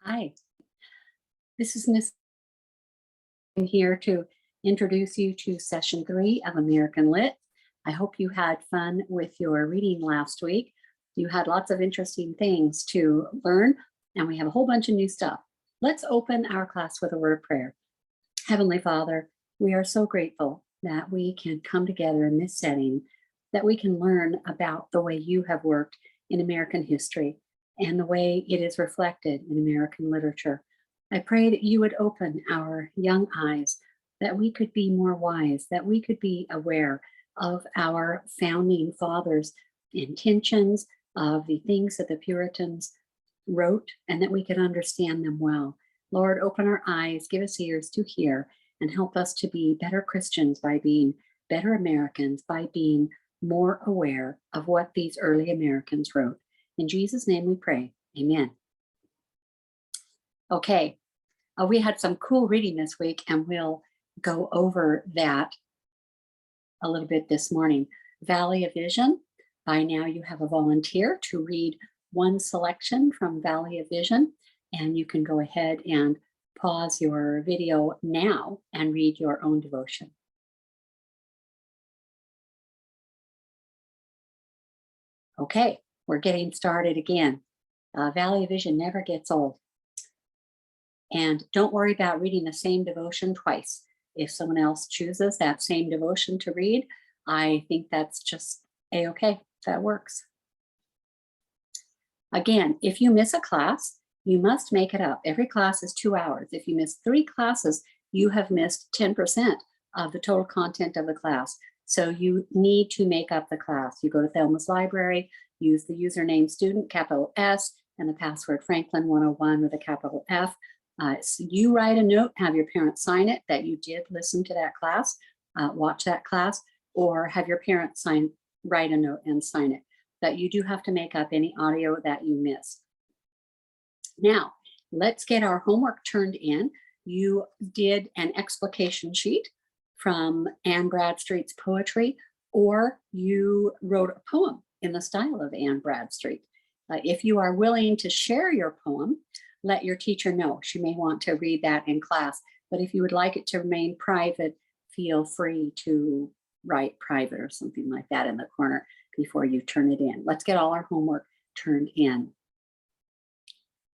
Hi, this is Miss. I'm here to introduce you to session 3 of American Lit. I hope you had fun with your reading last week. You had lots of interesting things to learn, and we have a whole bunch of new stuff. Let's open our class with a word of prayer. Heavenly Father, we are so grateful that we can come together in this setting, that we can learn about the way you have worked in American history and the way it is reflected in American literature. I pray that you would open our young eyes, that we could be more wise, that we could be aware of our founding fathers' intentions, of the things that the Puritans wrote, and that we could understand them well. Lord, open our eyes, give us ears to hear, and help us to be better Christians by being better Americans, by being more aware of what these early Americans wrote. In Jesus' name we pray. Amen. Okay, we had some cool reading this week, and we'll go over that a little bit this morning. Valley of Vision. By now you have a volunteer to read one selection from Valley of Vision, and you can go ahead and pause your video now and read your own devotion. Okay, we're getting started again. Valley of Vision never gets old. And don't worry about reading the same devotion twice. If someone else chooses that same devotion to read, I think that's just a-okay. That works. Again, if you miss a class, you must make it up. Every class is 2 hours. If you miss 3 classes, you have missed 10% of the total content of the class. So you need to make up the class. You go to Thelma's Library, use the username student, capital S, and the password Franklin 101 with a capital F. So you write a note, have your parents sign it that you did listen to that class, watch that class, or have your parents write a note and sign it. That you do have to make up any audio that you miss. Now, let's get our homework turned in. You did an explication sheet from Anne Bradstreet's poetry, or you wrote a poem in the style of Anne Bradstreet. If you are willing to share your poem, let your teacher know. She may want to read that in class, but if you would like it to remain private, feel free to write private or something like that in the corner before you turn it in. Let's get all our homework turned in.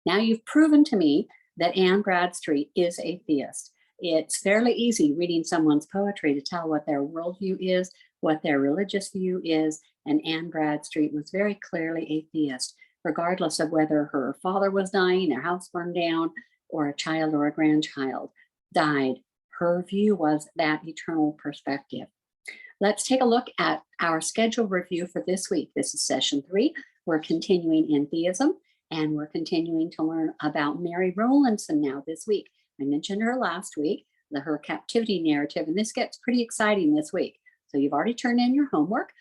Now you've proven to me that Anne Bradstreet is a theist. It's fairly easy reading someone's poetry to tell what their worldview is, what their religious view is, and Anne Bradstreet was very clearly a theist, regardless of whether her father was dying, their house burned down, or a child or a grandchild died. Her view was that eternal perspective. Let's take a look at our schedule review for this week. This is session 3. We're continuing in theism, and we're continuing to learn about Mary Rowlandson now this week. I mentioned her last week, her captivity narrative, and this gets pretty exciting this week. So you've already turned in your homework.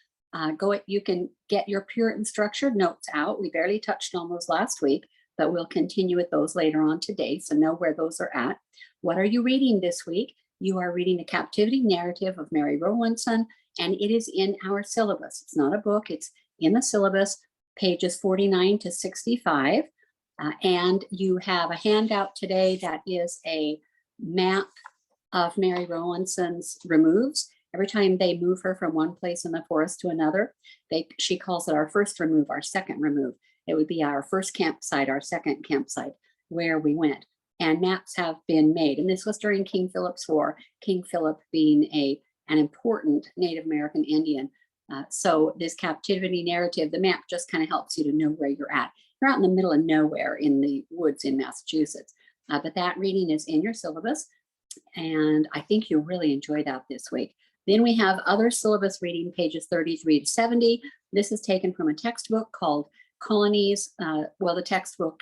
You can get your Puritan structured notes out. We barely touched on those last week, but we'll continue with those later on today, so know where those are at. What are you reading this week? You are reading the captivity narrative of Mary Rowlandson, and it is in our syllabus. It's not a book, it's in the syllabus, pages 49 to 65. And you have a handout today that is a map of Mary Rowlandson's removes. Every time they move her from one place in the forest to another, she calls it our first remove, our second remove. It would be our first campsite, our second campsite, where we went. And maps have been made. And this was during King Philip's War, King Philip being an important Native American Indian. So this captivity narrative, the map just kind of helps you to know where you're at. You're out in the middle of nowhere in the woods in Massachusetts. But that reading is in your syllabus, and I think you'll really enjoy that this week. Then we have other syllabus reading, pages 33 to 70. This is taken from a textbook called Colonies. Well, the textbook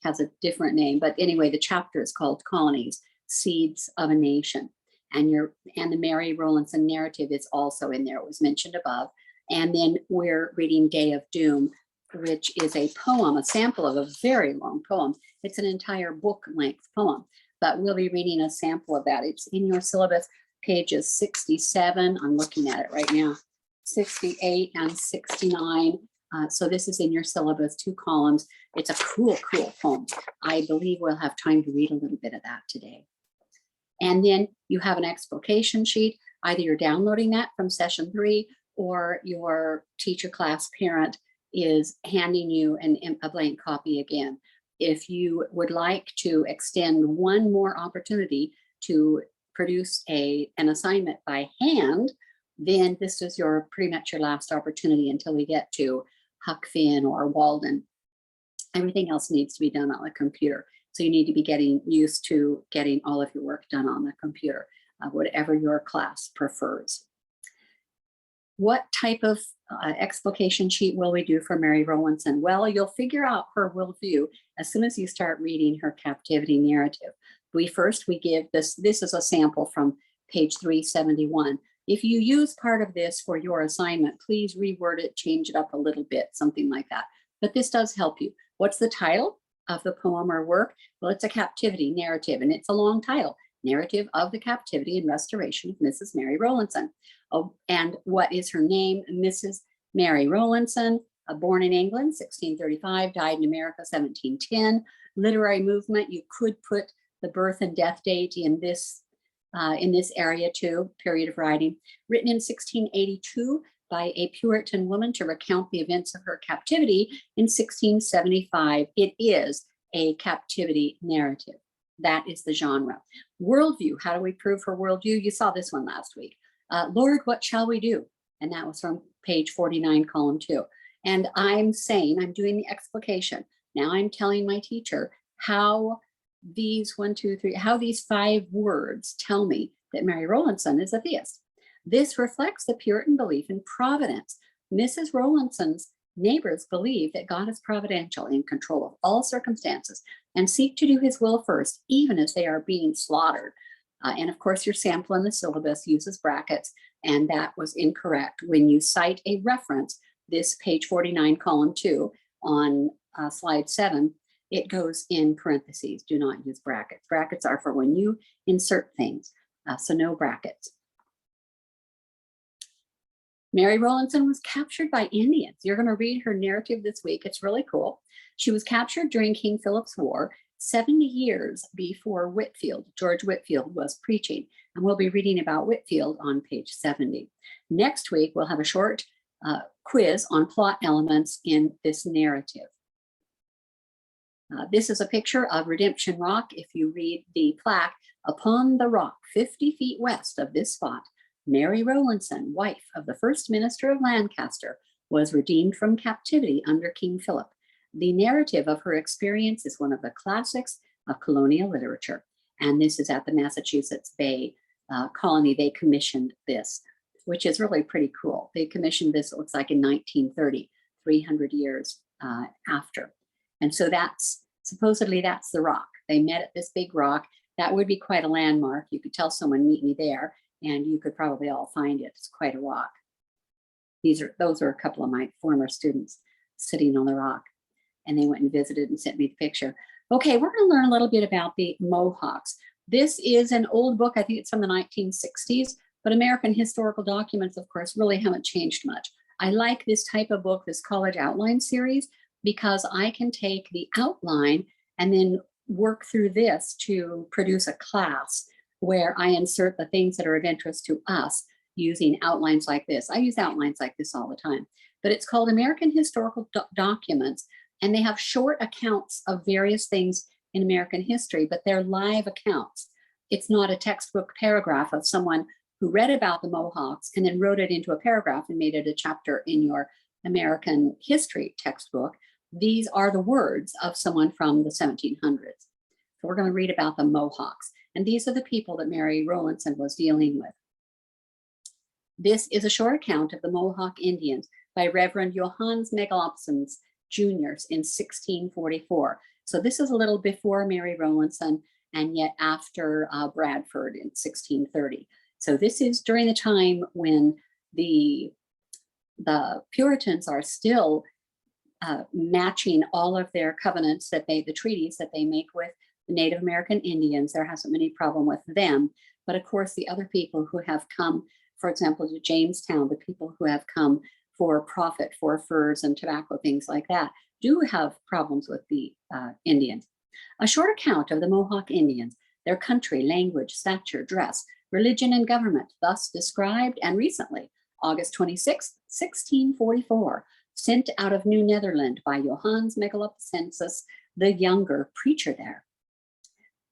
has a different name, but anyway, the chapter is called Colonies, Seeds of a Nation. And the Mary Rowlandson narrative is also in there. It was mentioned above. And then we're reading Day of Doom, which is a poem, a sample of a very long poem. It's an entire book-length poem, but we'll be reading a sample of that. It's in your syllabus, pages 67. I'm looking at it right now. 68 and 69. So this is in your syllabus, 2 columns. It's a cool, cool poem. I believe we'll have time to read a little bit of that today. And then you have an explication sheet. Either you're downloading that from session 3 or your teacher, class, parent is handing you a blank copy again. If you would like to extend one more opportunity to produce an assignment by hand, then this is pretty much your last opportunity until we get to Huck Finn or Walden. Everything else needs to be done on the computer. So you need to be getting used to getting all of your work done on the computer, whatever your class prefers. What type of explication sheet will we do for Mary Rowlandson? Well, you'll figure out her worldview as soon as you start reading her captivity narrative. We give this is a sample from page 371. If you use part of this for your assignment, please reword it, change it up a little bit, something like that. But this does help you. What's the title of the poem or work? Well, it's a captivity narrative, and it's a long title, Narrative of the Captivity and Restoration of Mrs. Mary Rowlandson. Oh, and what is her name? Mrs. Mary Rowlandson, born in England, 1635, died in America, 1710. Literary movement, you could put the birth and death date in this area too, period of writing. Written in 1682 by a Puritan woman to recount the events of her captivity in 1675. It is a captivity narrative. That is the genre. Worldview, how do we prove her worldview? You saw this one last week. Lord, what shall we do? And that was from page 49, column 2. And I'm doing the explication. Now I'm telling my teacher how these 5 words tell me that Mary Rowlandson is a theist. This reflects the Puritan belief in providence. Mrs. Rowlandson's neighbors believe that God is providential, in control of all circumstances, and seek to do his will first, even as they are being slaughtered. And of course, your sample in the syllabus uses brackets, and that was incorrect. When you cite a reference, this page 49, column 2 on slide 7, it goes in parentheses. Do not use brackets. Brackets are for when you insert things, so no brackets. Mary Rowlandson was captured by Indians. You're going to read her narrative this week. It's really cool. She was captured during King Philip's War, 70 years before Whitefield. George Whitefield was preaching, and we'll be reading about Whitefield on page 70. Next week, we'll have a short quiz on plot elements in this narrative. This is a picture of Redemption Rock. If you read the plaque, upon the rock 50 feet west of this spot, Mary Rowlandson, wife of the first minister of Lancaster, was redeemed from captivity under King Philip. The narrative of her experience is one of the classics of colonial literature, and this is at the Massachusetts Bay Colony. They commissioned this, which is really pretty cool. They commissioned this, it looks like, in 1930, 300 years after. And so supposedly that's the rock. They met at this big rock. That would be quite a landmark. You could tell someone, meet me there, and you could probably all find it. It's quite a rock. Those are a couple of my former students sitting on the rock, and they went and visited and sent me the picture. Okay, we're going to learn a little bit about the Mohawks. This is an old book. I think it's from the 1960s, but American historical documents, of course, really haven't changed much. I like this type of book, this college outline series, because I can take the outline and then work through this to produce a class where I insert the things that are of interest to us using outlines like this. I use outlines like this all the time, but it's called American Historical Documents, and they have short accounts of various things in American history, but they're live accounts. It's not a textbook paragraph of someone who read about the Mohawks and then wrote it into a paragraph and made it a chapter in your American history textbook. These are the words of someone from the 1700s. So we're going to read about the Mohawks. And these are the people that Mary Rowlandson was dealing with. This is a short account of the Mohawk Indians by Reverend Johannes Megalopsons Jr. in 1644. So this is a little before Mary Rowlandson and yet after Bradford in 1630. So this is during the time when the Puritans are still matching all of their covenants the treaties that they make with the Native American Indians. There hasn't been any problem with them. But of course, the other people who have come, for example, to Jamestown, the people who have come for profit for furs and tobacco, things like that, do have problems with the Indians. A short account of the Mohawk Indians, their country, language, stature, dress, religion, and government, thus described and recently, August 26, 1644, sent out of New Netherland by Johannes Megalopocensus the Younger, preacher there.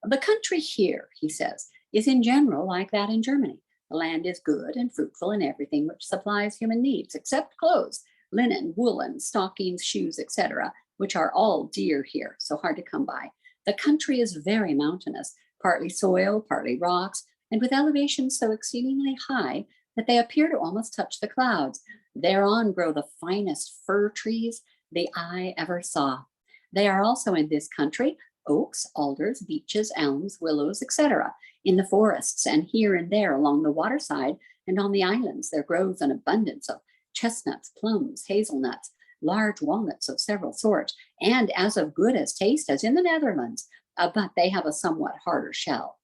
The country here, he says, is in general like that in Germany. The land is good and fruitful in everything which supplies human needs, except clothes, linen, woolen, stockings, shoes, etc., which are all dear here, so hard to come by. The country is very mountainous, partly soil, partly rocks, and with elevations so exceedingly high that they appear to almost touch the clouds. Thereon grow the finest fir trees the eye ever saw. They are also in this country oaks, alders, beeches, elms, willows, etc. In the forests and here and there along the waterside and on the islands there grows an abundance of chestnuts, plums, hazelnuts, large walnuts of several sorts, and as of good as taste as in the Netherlands, but they have a somewhat harder shell.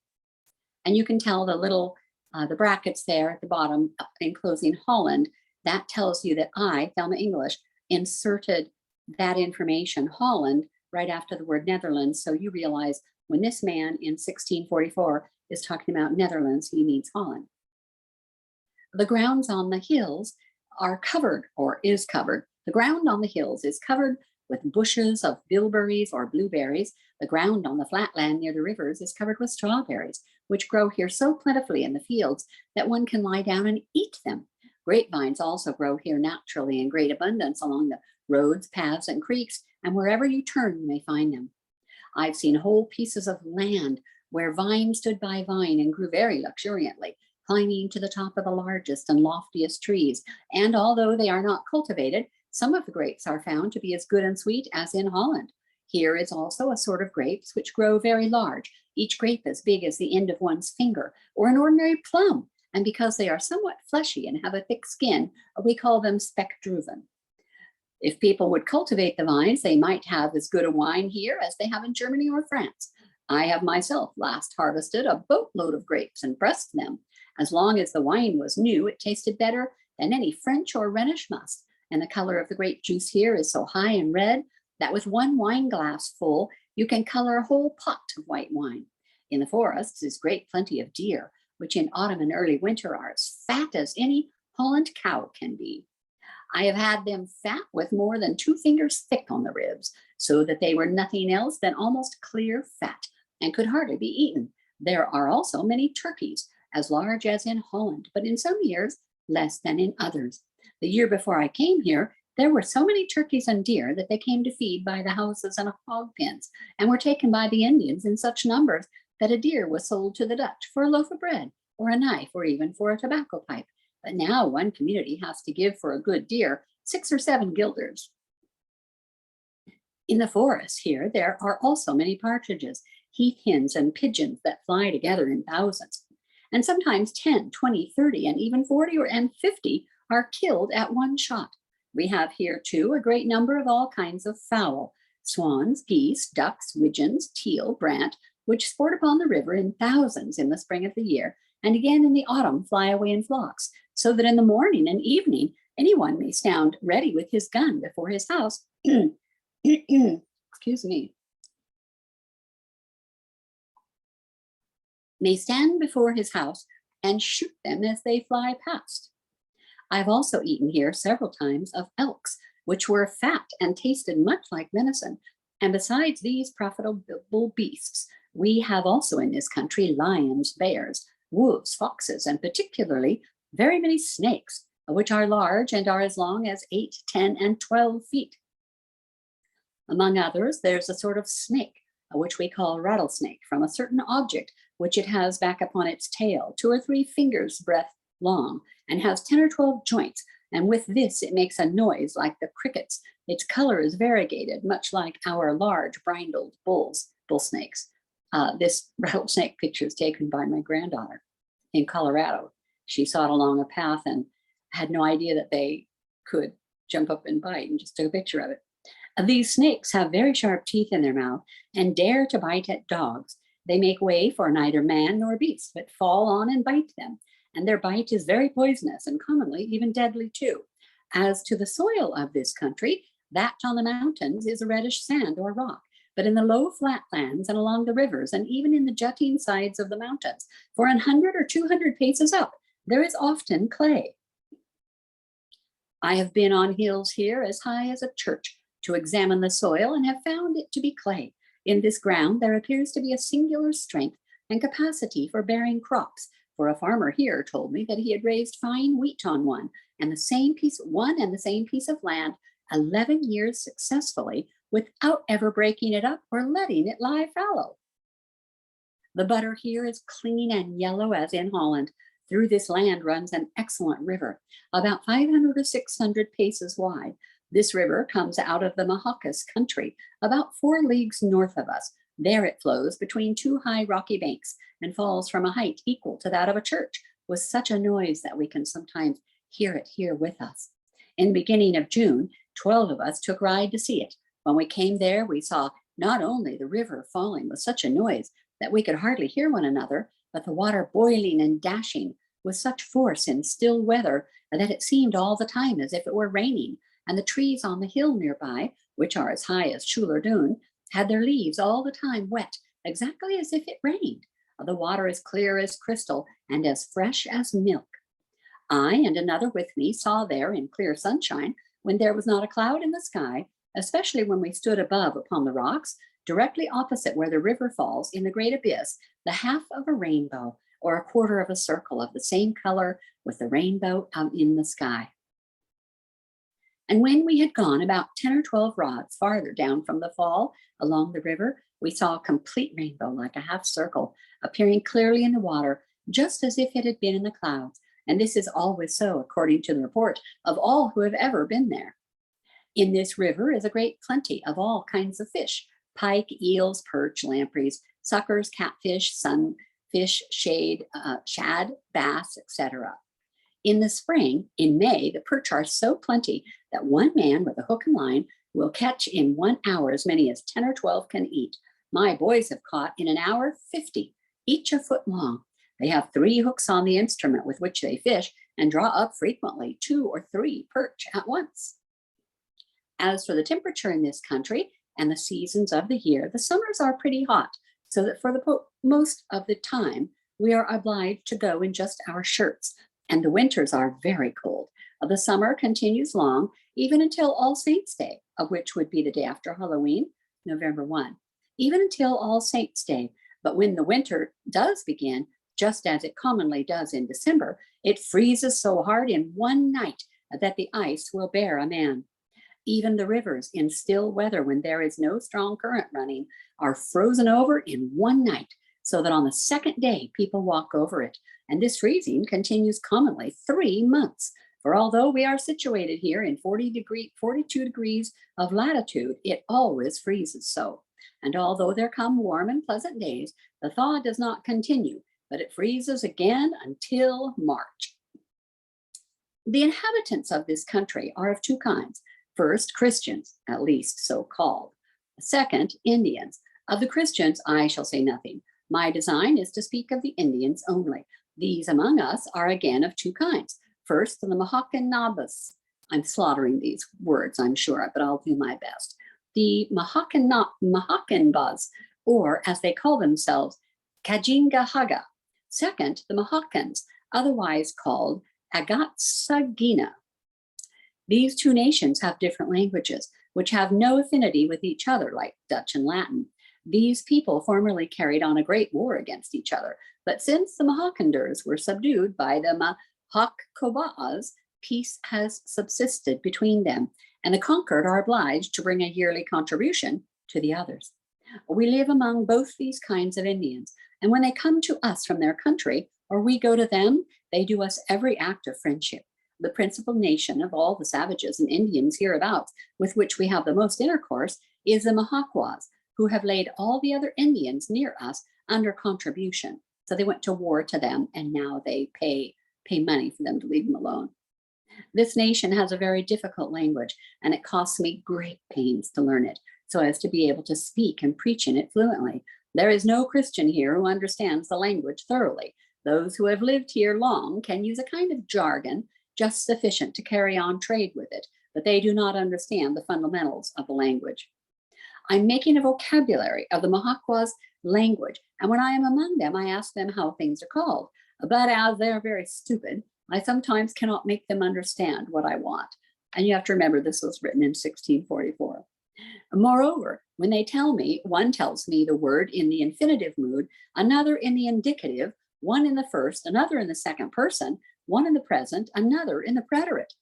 And you can tell the little, the brackets there at the bottom enclosing Holland, that tells you that I, Thelma English, inserted that information, Holland, right after the word Netherlands. So you realize when this man in 1644 is talking about Netherlands, he means Holland. The grounds on the hills are covered or is covered. The ground on the hills is covered with bushes of bilberries or blueberries. The ground on the flat land near the rivers is covered with strawberries, which grow here so plentifully in the fields that one can lie down and eat them. Grapevines also grow here naturally in great abundance along the roads, paths, and creeks, and wherever you turn, you may find them. I've seen whole pieces of land where vine stood by vine and grew very luxuriantly, climbing to the top of the largest and loftiest trees. And although they are not cultivated, some of the grapes are found to be as good and sweet as in Holland. Here is also a sort of grapes which grow very large, each grape as big as the end of one's finger, or an ordinary plum. And because they are somewhat fleshy and have a thick skin, we call them speckdruven. If people would cultivate the vines, they might have as good a wine here as they have in Germany or France. I have myself last harvested a boatload of grapes and pressed them. As long as the wine was new, it tasted better than any French or Rhenish must. And the color of the grape juice here is so high and red that with one wine glass full, you can color a whole pot of white wine. In the forests is great plenty of deer, which in autumn and early winter are as fat as any Holland cow can be. I have had them fat with more than 2 fingers thick on the ribs, so that they were nothing else than almost clear fat and could hardly be eaten. There are also many turkeys, as large as in Holland, but in some years less than in others. The year before I came here, there were so many turkeys and deer that they came to feed by the houses and hog pens, and were taken by the Indians in such numbers that a deer was sold to the Dutch for a loaf of bread, or a knife, or even for a tobacco pipe. But now one community has to give for a good deer 6 or 7 guilders. In the forest here, there are also many partridges, heath hens, and pigeons that fly together in thousands. And sometimes 10, 20, 30, and even 40 and 50 are killed at one shot. We have here too a great number of all kinds of fowl, swans, geese, ducks, widgeons, teal, brant, which sport upon the river in thousands in the spring of the year, and again in the autumn fly away in flocks, so that in the morning and evening anyone may stand ready with his gun before his house. Excuse me. May stand before his house and shoot them as they fly past. I've also eaten here several times of elks, which were fat and tasted much like venison. And besides these profitable beasts, we have also in this country lions, bears, wolves, foxes, and particularly very many snakes, which are large and are as long as 8, 10, and 12 feet. Among others, there's a sort of snake, which we call rattlesnake, from a certain object which it has back upon its tail, 2 or 3 fingers breadth long, and has 10 or 12 joints. And with this, it makes a noise like the crickets. Its color is variegated, much like our large brindled bull snakes. This rattlesnake picture is taken by my granddaughter in Colorado. She saw it along a path and had no idea that they could jump up and bite, and just took a picture of it. These snakes have very sharp teeth in their mouth and dare to bite at dogs. They make way for neither man nor beast, but fall on and bite them. And their bite is very poisonous and commonly even deadly too. As to the soil of this country, that on the mountains is a reddish sand or rock, but in the low flatlands and along the rivers, and even in the jutting sides of the mountains, for 100 or 200 paces up, there is often clay. I have been on hills here as high as a church to examine the soil and have found it to be clay. In this ground, there appears to be a singular strength and capacity for bearing crops. For a farmer here told me that he had raised fine wheat on one and the same piece of land 11 years successfully without ever breaking it up or letting it lie fallow. The butter here is clean and yellow as in Holland. Through this land runs an excellent river, about 500 or 600 paces wide. This river comes out of the Mahakas country, about 4 leagues north of us. There it flows between 2 high rocky banks and falls from a height equal to that of a church, with such a noise that we can sometimes hear it here with us. In the beginning of June, 12 of us took ride to see it. When we came there, we saw not only the river falling with such a noise that we could hardly hear one another, but the water boiling and dashing with such force in still weather that it seemed all the time as if it were raining, and the trees on the hill nearby, which are as high as Schuler-Doon, had their leaves all the time wet, exactly as if it rained. The water is clear as crystal and as fresh as milk. I and another with me saw there in clear sunshine, when there was not a cloud in the sky, especially when we stood above upon the rocks, directly opposite where the river falls in the great abyss, the half of a rainbow or a quarter of a circle of the same color with the rainbow out in the sky. And when we had gone about 10 or 12 rods farther down from the fall along the river, we saw a complete rainbow like a half circle appearing clearly in the water, just as if it had been in the clouds. And this is always so, according to the report of all who have ever been there. In this river is a great plenty of all kinds of fish: pike, eels, perch, lampreys, suckers, catfish, sunfish, shad, bass, etc. In the spring, in May, the perch are so plenty that one man with a hook and line will catch in 1 hour as many as 10 or 12 can eat. My boys have caught in an hour 50, each a foot long. They have 3 hooks on the instrument with which they fish and draw up frequently 2 or 3 perch at once. As for the temperature in this country and the seasons of the year, the summers are pretty hot, so that for the most of the time, we are obliged to go in just our shirts, and the winters are very cold. The summer continues long, even until All Saints' Day, of which would be the day after Halloween, November 1, even until All Saints' Day. But when the winter does begin, just as it commonly does in December, it freezes so hard in one night that the ice will bear a man. Even the rivers in still weather, when there is no strong current running, are frozen over in one night, so that on the second day people walk over it. And this freezing continues commonly 3 months. For although we are situated here in 42 degrees of latitude, it always freezes so. And although there come warm and pleasant days, the thaw does not continue, but it freezes again until March. The inhabitants of this country are of 2 kinds. First, Christians, at least so called. Second, Indians. Of the Christians, I shall say nothing. My design is to speak of the Indians only. These among us are again of 2 kinds. First, the Mahakanabas. I'm slaughtering these words, I'm sure, but I'll do my best. The Mahakanbas, or as they call themselves, Kajingahaga. Second, the Mahakans, otherwise called Agatsagina. These 2 nations have different languages, which have no affinity with each other, like Dutch and Latin. These people formerly carried on a great war against each other, but since the Mahakanders were subdued by the Mahakobas, peace has subsisted between them, and the conquered are obliged to bring a yearly contribution to the others. We live among both these kinds of Indians, and when they come to us from their country, or we go to them, they do us every act of friendship. The principal nation of all the savages and Indians hereabouts with which we have the most intercourse is the Mahaquas, who have laid all the other Indians near us under contribution. So they went to war to them, and now they pay money for them to leave them alone. This nation has a very difficult language, and it costs me great pains to learn it, so as to be able to speak and preach in it fluently. There is no Christian here who understands the language thoroughly. Those who have lived here long can use a kind of jargon just sufficient to carry on trade with it, but they do not understand the fundamentals of the language. I'm making a vocabulary of the Mahaqua's language, and when I am among them, I ask them how things are called. But as they are very stupid, I sometimes cannot make them understand what I want. And you have to remember this was written in 1644. Moreover, when they tell me, one tells me the word in the infinitive mood, another in the indicative, one in the first, another in the second person, one in the present, another in the preterite.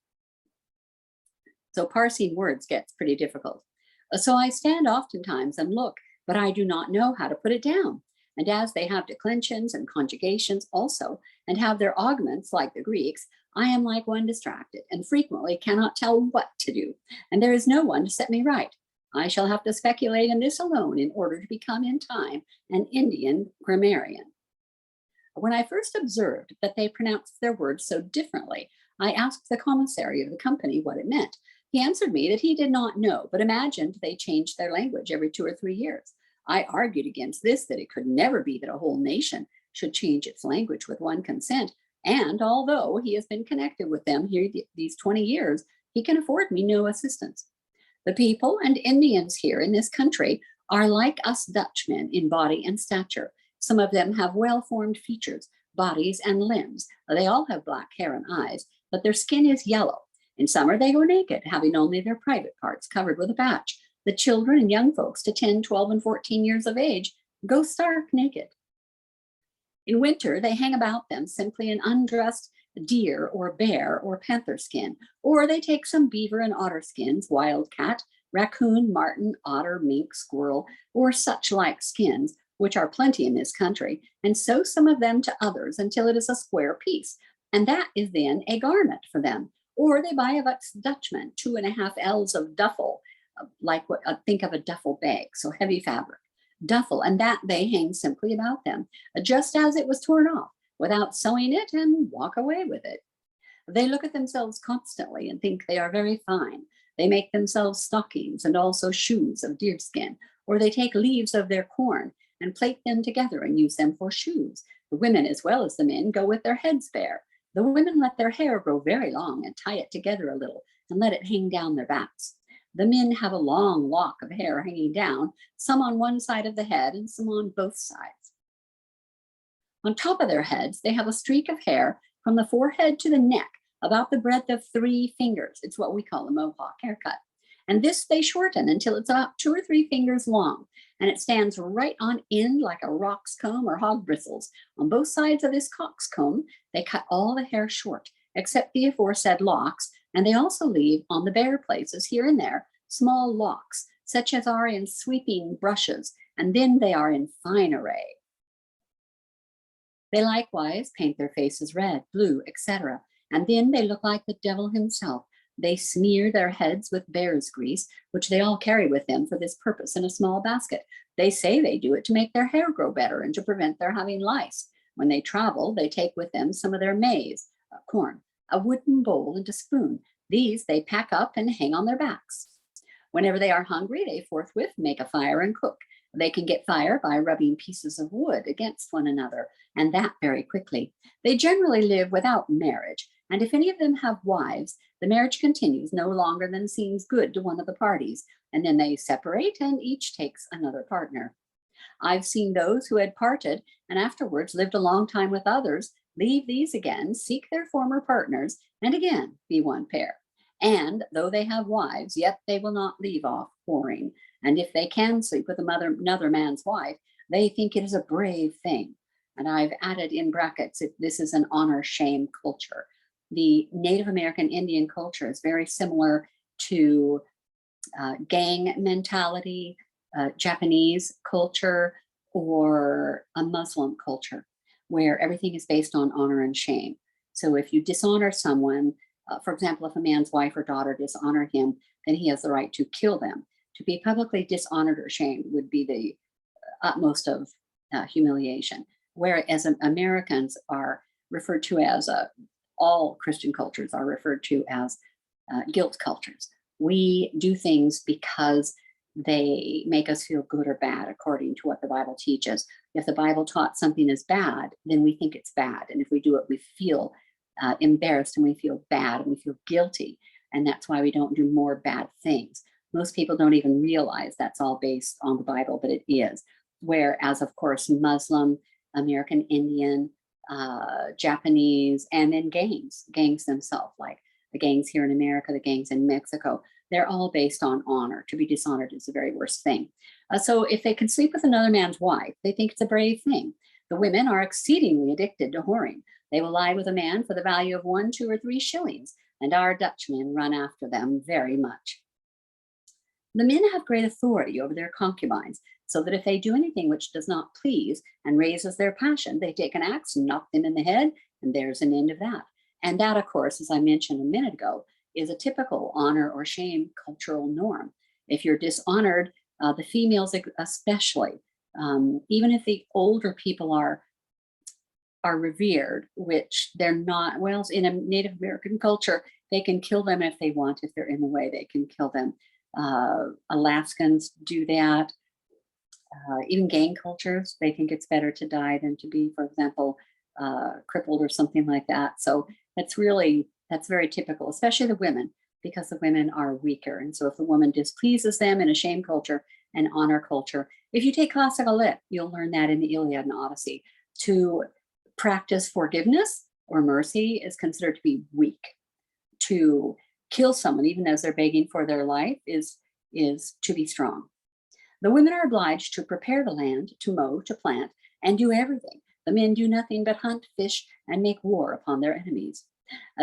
So parsing words gets pretty difficult. So I stand oftentimes and look, but I do not know how to put it down. And as they have declensions and conjugations also, and have their augments like the Greeks, I am like one distracted and frequently cannot tell what to do. And there is no one to set me right. I shall have to speculate in this alone in order to become in time an Indian grammarian. When I first observed that they pronounced their words so differently, I asked the commissary of the company what it meant. He answered me that he did not know, but imagined they changed their language every 2 or 3 years. I argued against this, that it could never be that a whole nation should change its language with one consent. And although he has been connected with them here these 20 years, he can afford me no assistance. The people and Indians here in this country are like us Dutchmen in body and stature. Some of them have well-formed features, bodies, and limbs. They all have black hair and eyes, but their skin is yellow. In summer, they go naked, having only their private parts covered with a patch. The children and young folks to 10, 12, and 14 years of age go stark naked. In winter, they hang about them simply an undressed deer or bear or panther skin, or they take some beaver and otter skins, wildcat, raccoon, marten, otter, mink, squirrel, or such like skins, which are plenty in this country, and sew some of them to others until it is a square piece, and that is then a garment for them. Or they buy of us Dutchmen 2.5 ells of duffel, like what think of a duffel bag, so heavy fabric, duffel, and that they hang simply about them, just as it was torn off, without sewing it, and walk away with it. They look at themselves constantly and think they are very fine. They make themselves stockings and also shoes of deerskin, or they take leaves of their corn and plait them together and use them for shoes. The women, as well as the men, go with their heads bare. The women let their hair grow very long and tie it together a little and let it hang down their backs. The men have a long lock of hair hanging down, some on one side of the head and some on both sides. On top of their heads, they have a streak of hair from the forehead to the neck, about the breadth of 3 fingers. It's what we call a mohawk haircut. And this they shorten until it's about 2 or 3 fingers long, and it stands right on end like a roc's comb or hog bristles. On both sides of this coxcomb, they cut all the hair short, except the aforesaid locks, and they also leave on the bare places here and there small locks, such as are in sweeping brushes, and then they are in fine array. They likewise paint their faces red, blue, etc., and then they look like the devil himself. They smear their heads with bear's grease, which they all carry with them for this purpose in a small basket. They say they do it to make their hair grow better and to prevent their having lice. When they travel, they take with them some of their maize, corn, a wooden bowl, and a spoon. These they pack up and hang on their backs. Whenever they are hungry, they forthwith make a fire and cook. They can get fire by rubbing pieces of wood against one another, and that very quickly. They generally live without marriage, and if any of them have wives, the marriage continues no longer than seems good to one of the parties, and then they separate and each takes another partner. I've seen those who had parted and afterwards lived a long time with others leave these again, seek their former partners, and again be one pair. And though they have wives, yet they will not leave off whoring. And if they can sleep with another man's wife, they think it is a brave thing. And I've added in brackets, if this is an honor shame culture. The Native American Indian culture is very similar to gang mentality, Japanese culture, or a Muslim culture, where everything is based on honor and shame. So if you dishonor someone, for example, if a man's wife or daughter dishonor him, then he has the right to kill them. To be publicly dishonored or shamed would be the utmost of humiliation. Whereas Americans are referred to as, all Christian cultures are referred to as guilt cultures. We do things because they make us feel good or bad according to what the Bible teaches. If the Bible taught something is bad, then we think it's bad. And if we do it, we feel embarrassed and we feel bad and we feel guilty. And that's why we don't do more bad things. Most people don't even realize that's all based on the Bible, but it is. Whereas, of course, Muslim, American Indian, Japanese, and then gangs themselves, like the gangs here in America, the gangs in Mexico, they're all based on honor. To be dishonored is the very worst thing. So if they can sleep with another man's wife, they think it's a brave thing. The women are exceedingly addicted to whoring. They will lie with a man for the value of 1, 2, or 3 shillings, and our Dutchmen run after them very much. The men have great authority over their concubines, so that if they do anything which does not please and raises their passion, they take an axe and knock them in the head, and there's an end of that. And that, of course, as I mentioned a minute ago, is a typical honor or shame cultural norm. If you're dishonored, the females especially, even if the older people are revered, which they're not, well, in a Native American culture, they can kill them if they want. If they're in the way, they can kill them. Alaskans do that. Even gang cultures, they think it's better to die than to be, for example, crippled or something like that. So that's very typical, especially the women, because the women are weaker. And so if the woman displeases them in a shame culture and honor culture, if you take classical lit, you'll learn that in the Iliad and Odyssey. To practice forgiveness or mercy is considered to be weak. To kill someone, even as they're begging for their life, is to be strong. The women are obliged to prepare the land, to mow, to plant, and do everything. The men do nothing but hunt, fish, and make war upon their enemies.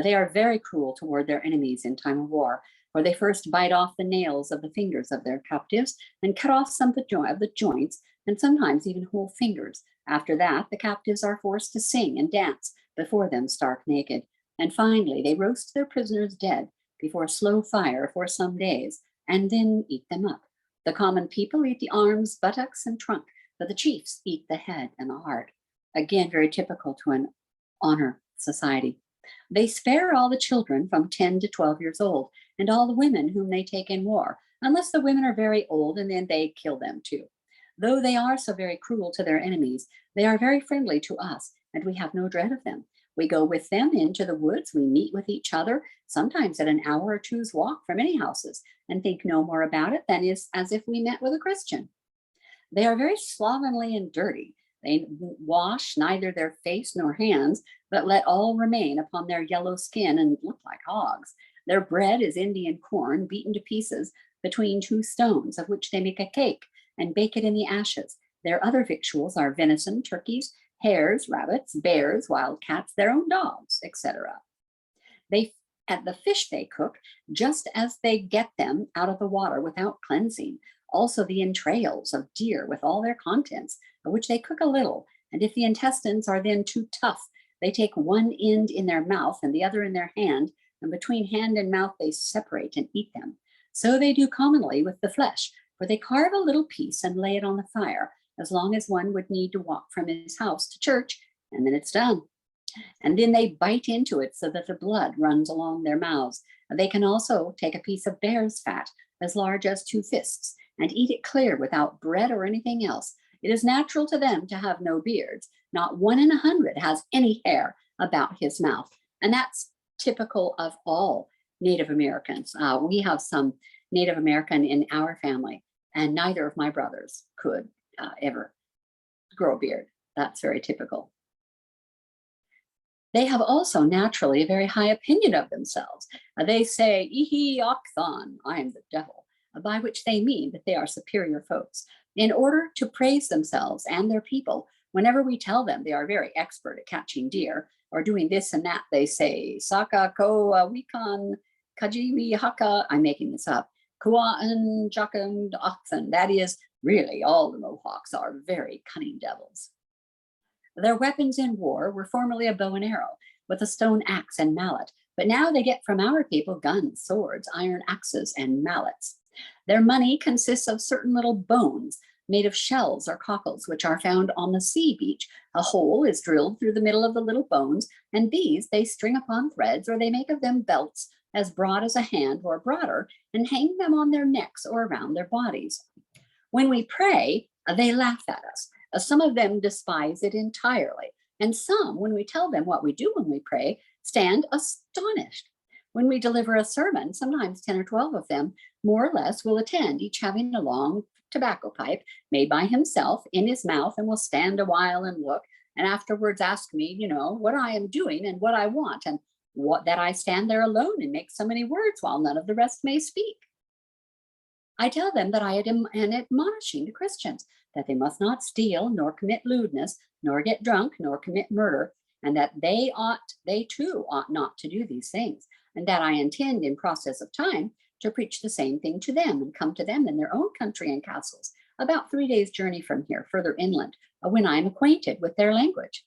They are very cruel toward their enemies in time of war, for they first bite off the nails of the fingers of their captives and cut off some of the joints, and sometimes even whole fingers. After that, the captives are forced to sing and dance before them stark naked. And finally, they roast their prisoners dead before a slow fire for some days, and then eat them up. The common people eat the arms, buttocks, and trunk, but the chiefs eat the head and the heart. Again, very typical to an honor society. They spare all the children from 10 to 12 years old, and all the women whom they take in war, unless the women are very old, and then they kill them too. Though they are so very cruel to their enemies, they are very friendly to us, and we have no dread of them. We go with them into the woods, we meet with each other, sometimes at an hour or two's walk from any houses, and think no more about it than is as if we met with a Christian. They are very slovenly and dirty. They wash neither their face nor hands, but let all remain upon their yellow skin and look like hogs. Their bread is Indian corn beaten to pieces between 2 stones, of which they make a cake and bake it in the ashes. Their other victuals are venison, turkeys, hares, rabbits, bears, wild cats, their own dogs, etc. They at the fish they cook just as they get them out of the water without cleansing. Also the entrails of deer with all their contents, of which they cook a little. And if the intestines are then too tough, they take one end in their mouth and the other in their hand, and between hand and mouth they separate and eat them. So they do commonly with the flesh, for they carve a little piece and lay it on the fire, as long as one would need to walk from his house to church, and then it's done. And then they bite into it so that the blood runs along their mouths. They can also take a piece of bear's fat as large as 2 fists and eat it clear without bread or anything else. It is natural to them to have no beards. Not 1 in 100 has any hair about his mouth. And that's typical of all Native Americans. We have some Native American in our family, and neither of my brothers could ever grow a beard. That's very typical. They have also naturally a very high opinion of themselves. They say, Ihi Okthan, I am the devil, by which they mean that they are superior folks. In order to praise themselves and their people, whenever we tell them they are very expert at catching deer or doing this and that, they say, Saka ko wikan kajiwi haka, I'm making this up, kuan jakan okthan. That is, really, all the Mohawks are very cunning devils. Their weapons in war were formerly a bow and arrow with a stone axe and mallet, but now they get from our people guns, swords, iron axes, and mallets. Their money consists of certain little bones made of shells or cockles, which are found on the sea beach. A hole is drilled through the middle of the little bones, and these they string upon threads, or they make of them belts as broad as a hand or broader, and hang them on their necks or around their bodies. When we pray, they laugh at us. Some of them despise it entirely. And some, when we tell them what we do when we pray, stand astonished. When we deliver a sermon, sometimes 10 or 12 of them, more or less, will attend, each having a long tobacco pipe made by himself in his mouth, and will stand a while and look, and afterwards ask me, what I am doing and what I want, and what that I stand there alone and make so many words while none of the rest may speak. I tell them that I am admonishing the Christians that they must not steal, nor commit lewdness, nor get drunk, nor commit murder, and that they too ought not to do these things, and that I intend in process of time to preach the same thing to them and come to them in their own country and castles, about 3 days' journey from here, further inland, when I am acquainted with their language.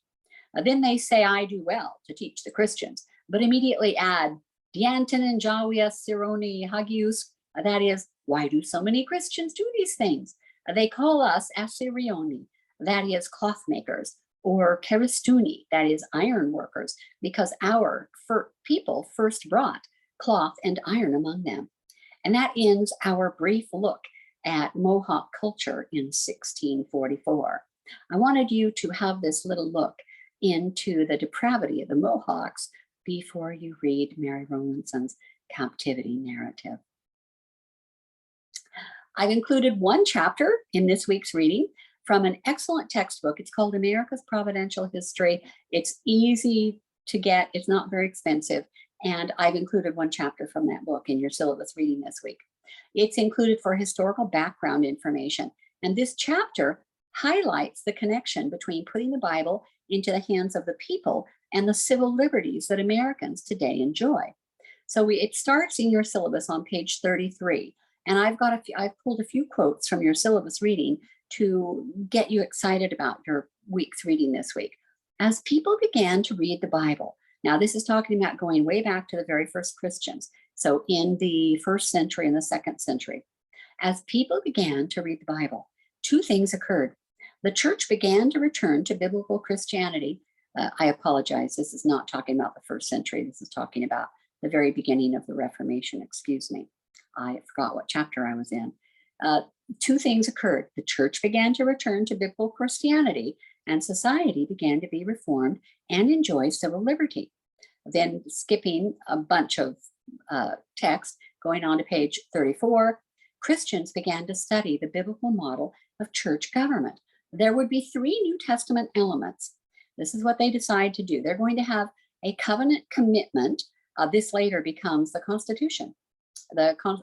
Then they say I do well to teach the Christians, but immediately add, Dianton and Jawia Sironi Hagius, that is, why do so many Christians do these things? They call us Assyrioni, that is, cloth makers, or Keristuni, that is, iron workers, because our people first brought cloth and iron among them. And that ends our brief look at Mohawk culture in 1644. I wanted you to have this little look into the depravity of the Mohawks before you read Mary Rowlandson's captivity narrative. I've included one chapter in this week's reading from an excellent textbook. It's called America's Providential History. It's easy to get, it's not very expensive, and I've included one chapter from that book in your syllabus reading this week. It's included for historical background information, and this chapter highlights the connection between putting the Bible into the hands of the people and the civil liberties that Americans today enjoy. So it starts in your syllabus on page 33. And I've pulled a few quotes from your syllabus reading to get you excited about your week's reading this week. As people began to read the Bible, now this is talking about going way back to the very first Christians, so in the 1st century and the 2nd century. As people began to read the Bible, two things occurred. The church began to return to biblical Christianity. I apologize, this is not talking about the 1st century, this is talking about the very beginning of the Reformation, excuse me. I forgot what chapter I was in. Two things occurred. The church began to return to biblical Christianity, and society began to be reformed and enjoy civil liberty. Then skipping a bunch of text, going on to page 34, Christians began to study the biblical model of church government. There would be 3 New Testament elements. This is what they decide to do. They're going to have a covenant commitment. This later becomes the Constitution.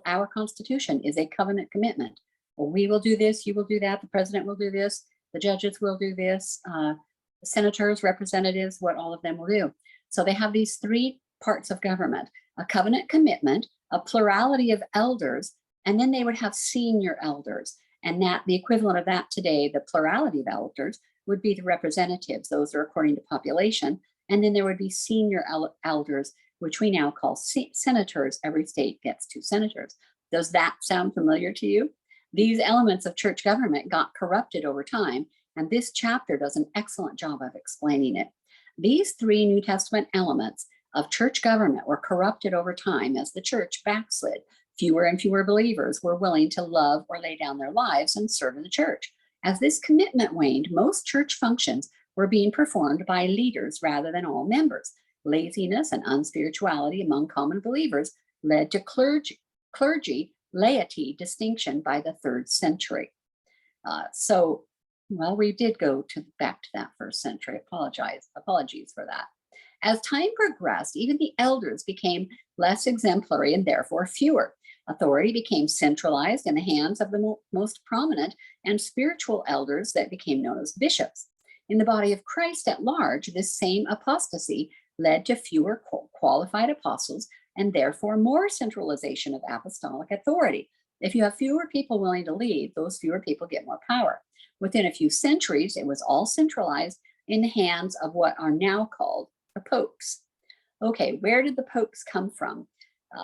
Our Constitution is a covenant commitment. Well, we will do this, you will do that, the president will do this, the judges will do this, senators, representatives, what all of them will do. So they have these 3 parts of government: a covenant commitment, a plurality of elders, and then they would have senior elders. And that the equivalent of that today, the plurality of elders, would be the representatives. Those are according to population. And then there would be senior elders, which we now call senators. Every state gets 2 senators. Does that sound familiar to you? These elements of church government got corrupted over time, and this chapter does an excellent job of explaining it. These 3 New Testament elements of church government were corrupted over time as the church backslid. Fewer and fewer believers were willing to love or lay down their lives and serve in the church. As this commitment waned, most church functions were being performed by leaders rather than all members. Laziness and unspirituality among common believers led to clergy laity distinction by the 3rd century. Well, we did go back to that 1st century. Apologies for that. As time progressed, even the elders became less exemplary and therefore fewer. Authority became centralized in the hands of the most prominent and spiritual elders that became known as bishops. In the body of Christ at large, this same apostasy led to fewer qualified apostles and therefore more centralization of apostolic authority. If you have fewer people willing to lead, those fewer people get more power. Within a few centuries, it was all centralized in the hands of what are now called the popes. Okay, where did the popes come from?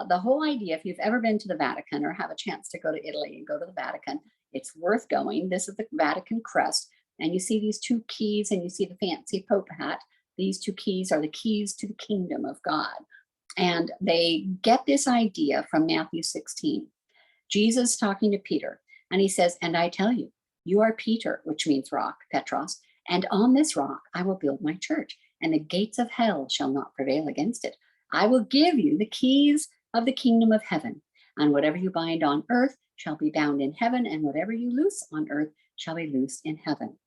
The whole idea, if you've ever been to the Vatican or have a chance to go to Italy and go to the Vatican, it's worth going. This is the Vatican crest, and you see these 2 keys and you see the fancy pope hat. These 2 keys are the keys to the kingdom of God. And they get this idea from Matthew 16. Jesus talking to Peter, and he says, and I tell you, you are Peter, which means rock, Petros, and on this rock I will build my church, and the gates of hell shall not prevail against it. I will give you the keys of the kingdom of heaven, and whatever you bind on earth shall be bound in heaven, and whatever you loose on earth shall be loosed in heaven.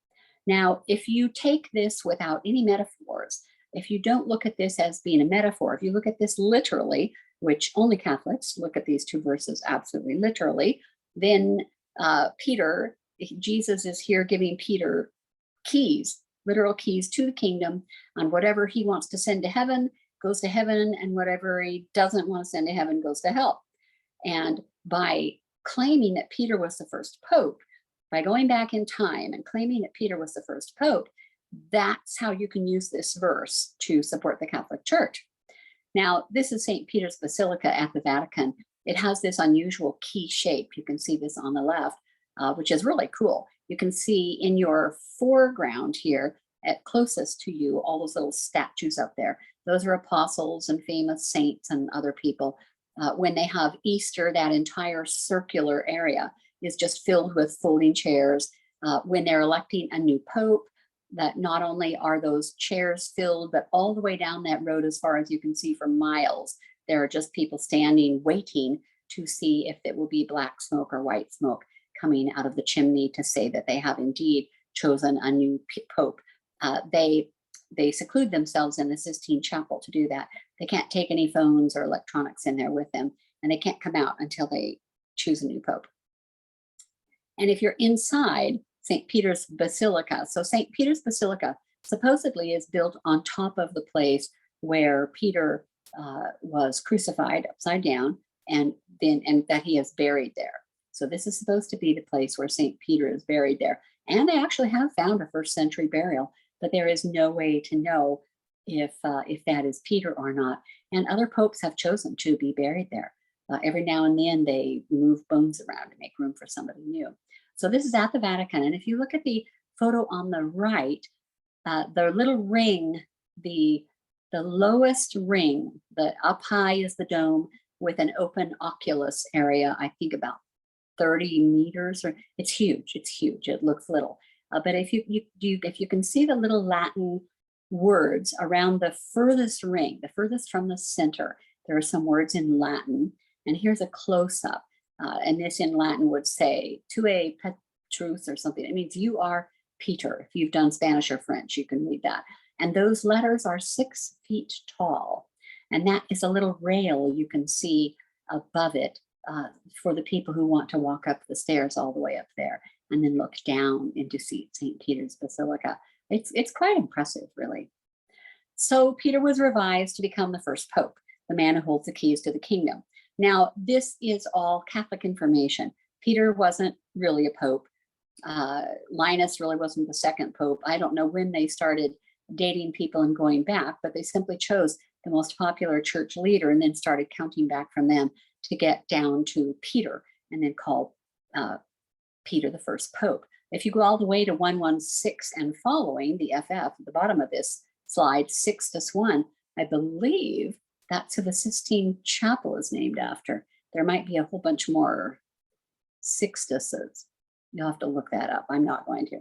Now, if you take this without any metaphors, if you don't look at this as being a metaphor, if you look at this literally, which only Catholics look at these two verses absolutely literally, then Peter, Jesus is here giving Peter keys, literal keys to the kingdom, and whatever he wants to send to heaven goes to heaven, and whatever he doesn't want to send to heaven goes to hell. And by claiming that Peter was the first pope, by going back in time and claiming that Peter was the first pope, that's how you can use this verse to support the Catholic Church. Now, this is St. Peter's Basilica at the Vatican. It has this unusual key shape. You can see this on the left, which is really cool. You can see in your foreground here, at closest to you, all those little statues up there. Those are apostles and famous saints and other people. When they have Easter, that entire circular area is just filled with folding chairs. When they're electing a new pope, that not only are those chairs filled, but all the way down that road, as far as you can see for miles, there are just people standing, waiting to see if it will be black smoke or white smoke coming out of the chimney to say that they have indeed chosen a new pope. They seclude themselves in the Sistine Chapel to do that. They can't take any phones or electronics in there with them, and they can't come out until they choose a new pope. And if you're inside St. Peter's Basilica, so St. Peter's Basilica supposedly is built on top of the place where Peter was crucified upside down, and that he is buried there. So this is supposed to be the place where St. Peter is buried there. And they actually have found a first century burial, but there is no way to know if that is Peter or not. And other popes have chosen to be buried there. Every now and then they move bones around to make room for somebody new. So this is at the Vatican. And if you look at the photo on the right, the little ring, the lowest ring, the up high is the dome with an open oculus area, I think about 30 meters, or it's huge. It's huge. It looks little. But if you can see the little Latin words around the furthest ring, the furthest from the center, there are some words in Latin. And here's a close-up. And this in Latin would say, "Tue Petrus," or something. It means you are Peter. If you've done Spanish or French, you can read that. And those letters are 6 feet tall. And that is a little rail you can see above it for the people who want to walk up the stairs all the way up there and then look down into St. Peter's Basilica. It's quite impressive, really. So Peter was revised to become the first pope, the man who holds the keys to the kingdom. Now, this is all Catholic information. Peter wasn't really a pope. Linus really wasn't the second pope. I don't know when they started dating people and going back, but they simply chose the most popular church leader and then started counting back from them to get down to Peter, and then called Peter the first pope. If you go all the way to 116 and following, the FF at the bottom of this slide, Sixtus I, I believe that's who the Sistine Chapel is named after. There might be a whole bunch more Sixtuses. You'll have to look that up. I'm not going to.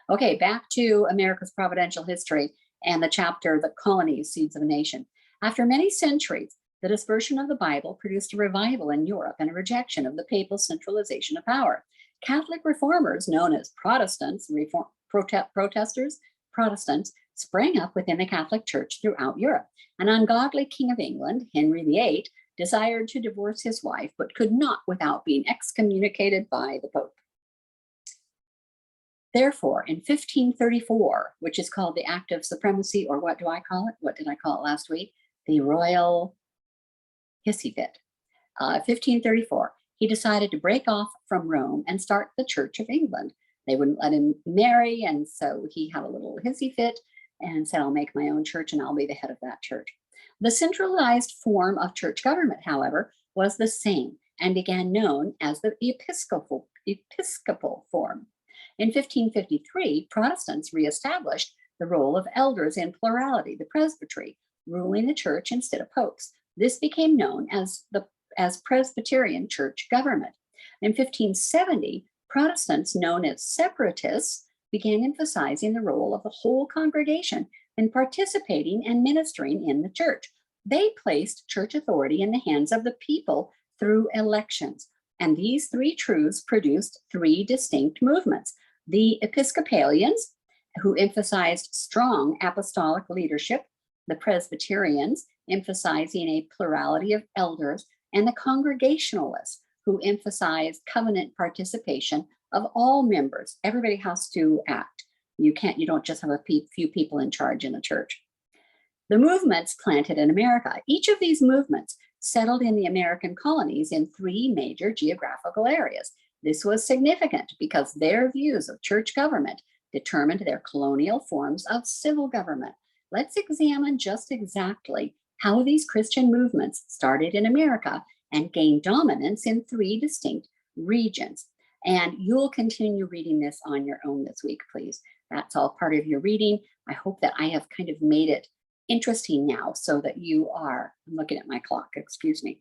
Okay, back to America's providential history and the chapter, The Colonies, Seeds of a Nation. After many centuries, the dispersion of the Bible produced a revival in Europe and a rejection of the papal centralization of power. Catholic reformers, known as Protestants, Protestants, sprang up within the Catholic Church throughout Europe. An ungodly king of England, Henry VIII, desired to divorce his wife, but could not without being excommunicated by the Pope. Therefore, in 1534, which is called the Act of Supremacy, or what do I call it? What did I call it last week? The Royal Hissy Fit. 1534, he decided to break off from Rome and start the Church of England. They wouldn't let him marry, and so he had a little hissy fit and said, "I'll make my own church and I'll be the head of that church." The centralized form of church government, however, was the same and began known as the episcopal form. In 1553, Protestants reestablished the role of elders in plurality, the presbytery, ruling the church instead of popes. This became known as Presbyterian church government. In 1570, Protestants, known as separatists, began emphasizing the role of the whole congregation in participating and ministering in the church. They placed church authority in the hands of the people through elections. And these three truths produced three distinct movements. The Episcopalians, who emphasized strong apostolic leadership, the Presbyterians, emphasizing a plurality of elders, and the Congregationalists, who emphasized covenant participation of all members. Everybody has to act. You don't just have a few people in charge in the church. The movements planted in America. Each of these movements settled in the American colonies in three major geographical areas. This was significant because their views of church government determined their colonial forms of civil government. Let's examine just exactly how these Christian movements started in America and gained dominance in three distinct regions. And you'll continue reading this on your own this week, please. That's all part of your reading. I hope that I have kind of made it interesting now so that you are, I'm looking at my clock, excuse me,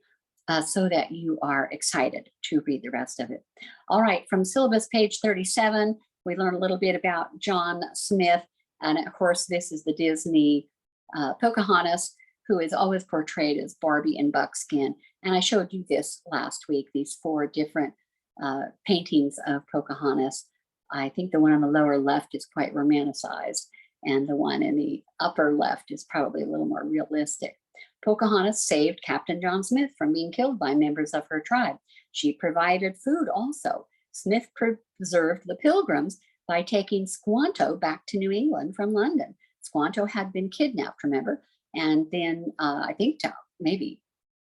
so that you are excited to read the rest of it. All right, from syllabus page 37, we learn a little bit about John Smith. And of course, this is the Disney Pocahontas, who is always portrayed as Barbie in buckskin. And I showed you this last week, these four different paintings of Pocahontas. I think the one on the lower left is quite romanticized, and the one in the upper left is probably a little more realistic. Pocahontas saved Captain John Smith from being killed by members of her tribe. She provided food also. Smith preserved the Pilgrims by taking Squanto back to New England from London. Squanto had been kidnapped, remember? And then I think maybe,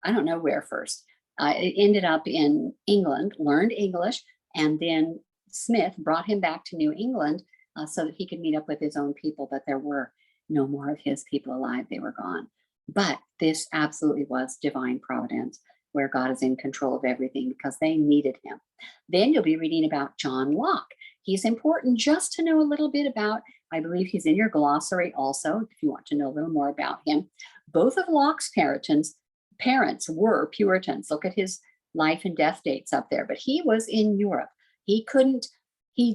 I don't know where first. It ended up in England, learned English, and then Smith brought him back to New England so that he could meet up with his own people, but there were no more of his people alive. They were gone. But this absolutely was divine providence, where God is in control of everything because they needed him. Then you'll be reading about John Locke. He's important just to know a little bit about. I believe he's in your glossary also, if you want to know a little more about him. Both of Locke's parents were Puritans. Look at his life and death dates up there, but he was in Europe. He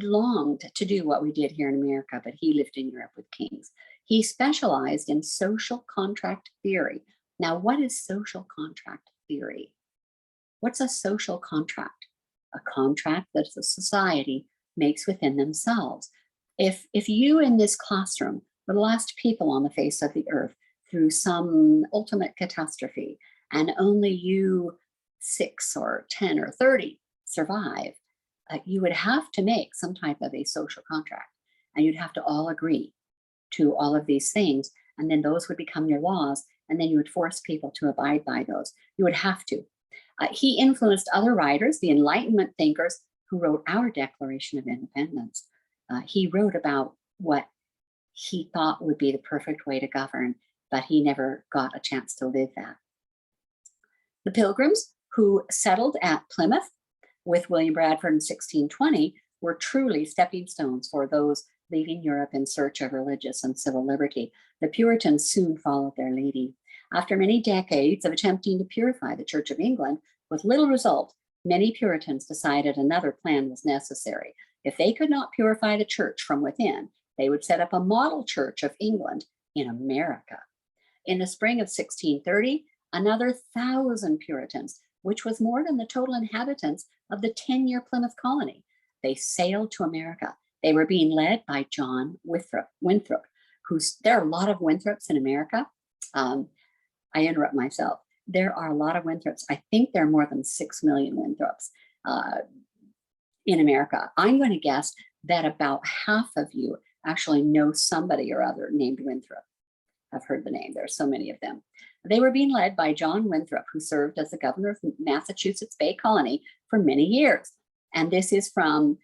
longed to do what we did here in America, but he lived in Europe with kings. He specialized in social contract theory. Now, what is social contract theory? What's a social contract? A contract that a society makes within themselves. If you in this classroom were the last people on the face of the earth through some ultimate catastrophe, and only you 6 or 10 or 30 survive, you would have to make some type of a social contract, and you'd have to all agree to all of these things, and then those would become your laws, and then you would force people to abide by those. You would have to. He influenced other writers, the Enlightenment thinkers who wrote our Declaration of Independence. He wrote about what he thought would be the perfect way to govern, but he never got a chance to live that. The Pilgrims, who settled at Plymouth with William Bradford in 1620, were truly stepping stones for those leaving Europe in search of religious and civil liberty. The Puritans soon followed their leading. After many decades of attempting to purify the Church of England with little result, many Puritans decided another plan was necessary. If they could not purify the church from within, they would set up a model church of England in America. In the spring of 1630, another 1,000 Puritans, which was more than the total inhabitants of the 10-year Plymouth colony, they sailed to America. They were being led by John Winthrop, there are a lot of Winthrops in America. I interrupt myself. There are a lot of Winthrops. I think there are more than 6 million Winthrops in America. I'm going to guess that about half of you actually know somebody or other named Winthrop. I've heard the name. There are so many of them. They were being led by John Winthrop, who served as the governor of Massachusetts Bay Colony for many years. And this is from,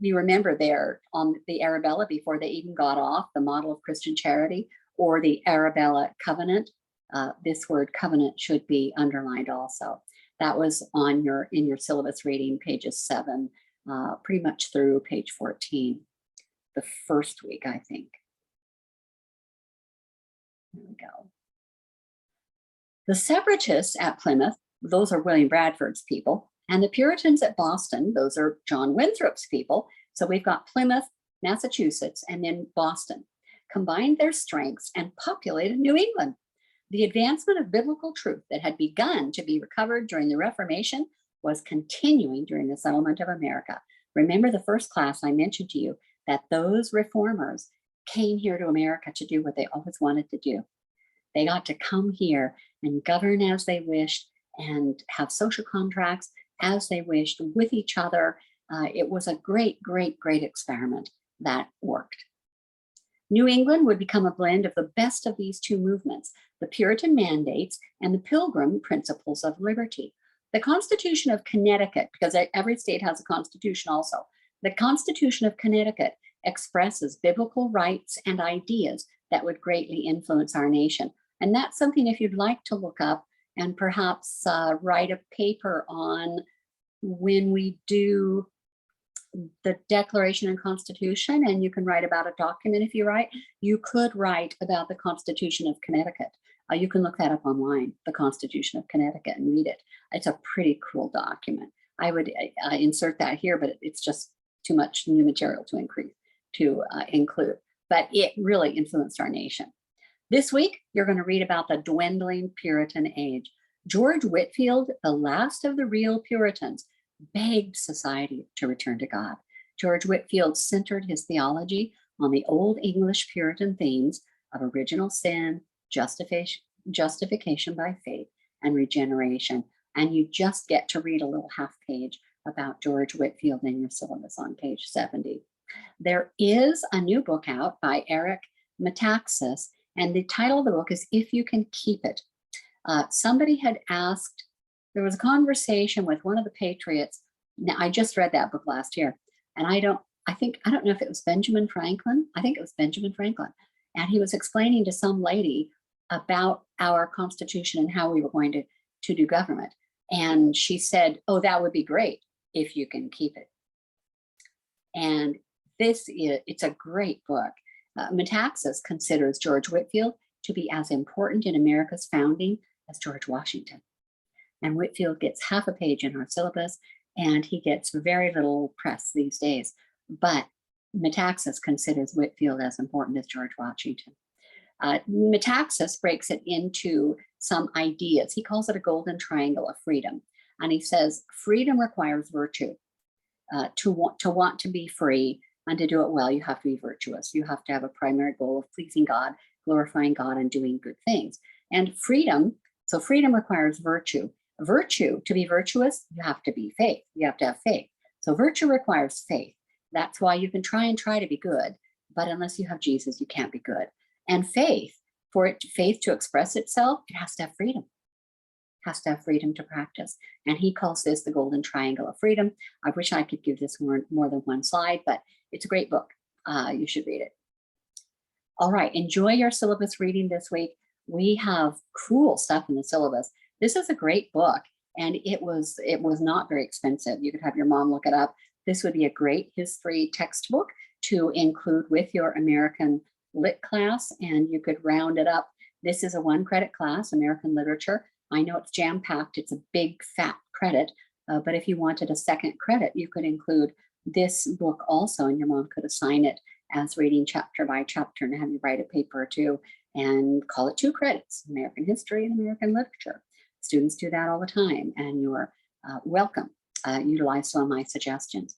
you remember there on the Arabella, before they even got off, the model of Christian charity, or the Arabella covenant. This word covenant should be underlined also. That was in your syllabus reading, pages 7, pretty much through page 14, the first week, I think. There we go. The Separatists at Plymouth, those are William Bradford's people, and the Puritans at Boston, those are John Winthrop's people. So we've got Plymouth, Massachusetts, and then Boston. combined their strengths and populated New England. The advancement of biblical truth that had begun to be recovered during the Reformation was continuing during the settlement of America. Remember the first class I mentioned to you that those reformers came here to America to do what they always wanted to do. They got to come here and govern as they wished and have social contracts as they wished with each other. It was a great, great, great experiment that worked. New England would become a blend of the best of these two movements, the Puritan mandates and the Pilgrim principles of liberty. The Constitution of Connecticut, because every state has a constitution also, the Constitution of Connecticut expresses biblical rights and ideas that would greatly influence our nation. And that's something if you'd like to look up and perhaps write a paper on when we do the Declaration and Constitution, and you can write about a document if you write, you could write about the Constitution of Connecticut. You can look that up online, the Constitution of Connecticut, and read it. It's a pretty cool document. I would insert that here, but it's just too much new material to include. But it really influenced our nation. This week, you're going to read about the dwindling Puritan age. George Whitefield, the last of the real Puritans, begged society to return to God. George Whitefield centered his theology on the old English Puritan themes of original sin, justification by faith, and regeneration. And you just get to read a little half page about George Whitefield in your syllabus on page 70. There is a new book out by Eric Metaxas, and the title of the book is If You Can Keep It. Somebody had asked, there was a conversation with one of the patriots. Now, I just read that book last year, and I don't know if it was Benjamin Franklin. I think it was Benjamin Franklin. And he was explaining to some lady about our Constitution and how we were going to do government. And she said, oh, that would be great if you can keep it. And it's a great book. Metaxas considers George Whitefield to be as important in America's founding as George Washington. And Whitefield gets half a page in our syllabus, and he gets very little press these days. But Metaxas considers Whitefield as important as George Washington. Metaxas breaks it into some ideas. He calls it a golden triangle of freedom. And he says, freedom requires virtue. To want to be free and to do it well, you have to be virtuous. You have to have a primary goal of pleasing God, glorifying God, and doing good things. And freedom requires virtue. Virtue, to be virtuous, you have to be faith. You have to have faith. So virtue requires faith. That's why you can try to be good, but unless you have Jesus, you can't be good. And faith, faith to express itself, it has to have freedom. It has to have freedom to practice. And he calls this the golden triangle of freedom. I wish I could give this more than one slide, but it's a great book. You should read it. All right, enjoy your syllabus reading this week. We have cool stuff in the syllabus. This is a great book, and it was not very expensive. You could have your mom look it up. This would be a great history textbook to include with your American Lit class, and you could round it up. This is a 1-credit class, American Literature. I know it's jam-packed. It's a big, fat credit, but if you wanted a second credit, you could include this book also, and your mom could assign it as reading chapter by chapter and have you write a paper or two and call it 2 credits, American History and American Literature. Students do that all the time, and you're welcome. Utilize some of my suggestions.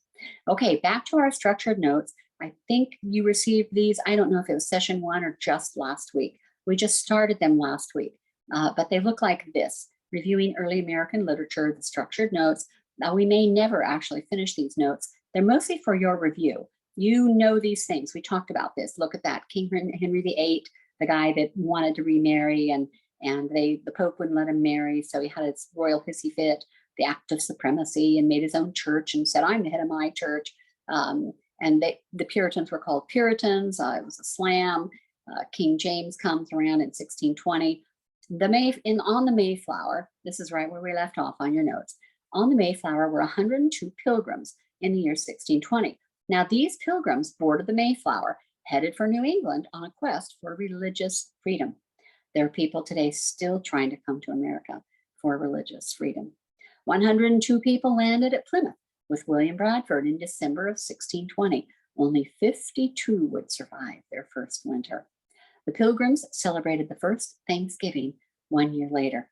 Okay, back to our structured notes. I think you received these. I don't know if it was session 1 or just last week. We just started them last week, but they look like this: reviewing early American literature, the structured notes. Now, we may never actually finish these notes. They're mostly for your review. You know these things. We talked about this. Look at that. King Henry VIII, the guy that wanted to remarry, and the Pope wouldn't let him marry, so he had his royal hissy fit, the Act of Supremacy, and made his own church and said, I'm the head of my church. And the Puritans were called Puritans. It was a slam. King James comes around in 1620. On the Mayflower, this is right where we left off on your notes. On the Mayflower were 102 pilgrims in the year 1620. Now, these pilgrims boarded the Mayflower, headed for New England on a quest for religious freedom. There are people today still trying to come to America for religious freedom. 102 people landed at Plymouth with William Bradford in December of 1620. Only 52 would survive their first winter. The Pilgrims celebrated the first Thanksgiving 1 year later.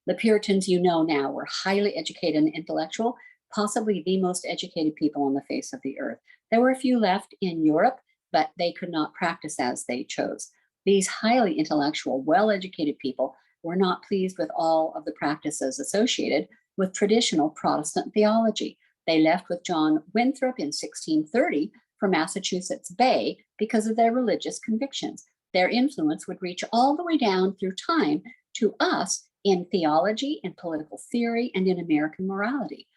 The Puritans, you know now, were highly educated and intellectual, possibly the most educated people on the face of the earth. There were a few left in Europe, but they could not practice as they chose. These highly intellectual, well-educated people were not pleased with all of the practices associated with traditional Protestant theology. They left with John Winthrop in 1630 for Massachusetts Bay because of their religious convictions. Their influence would reach all the way down through time to us in theology, in political theory, and in American morality.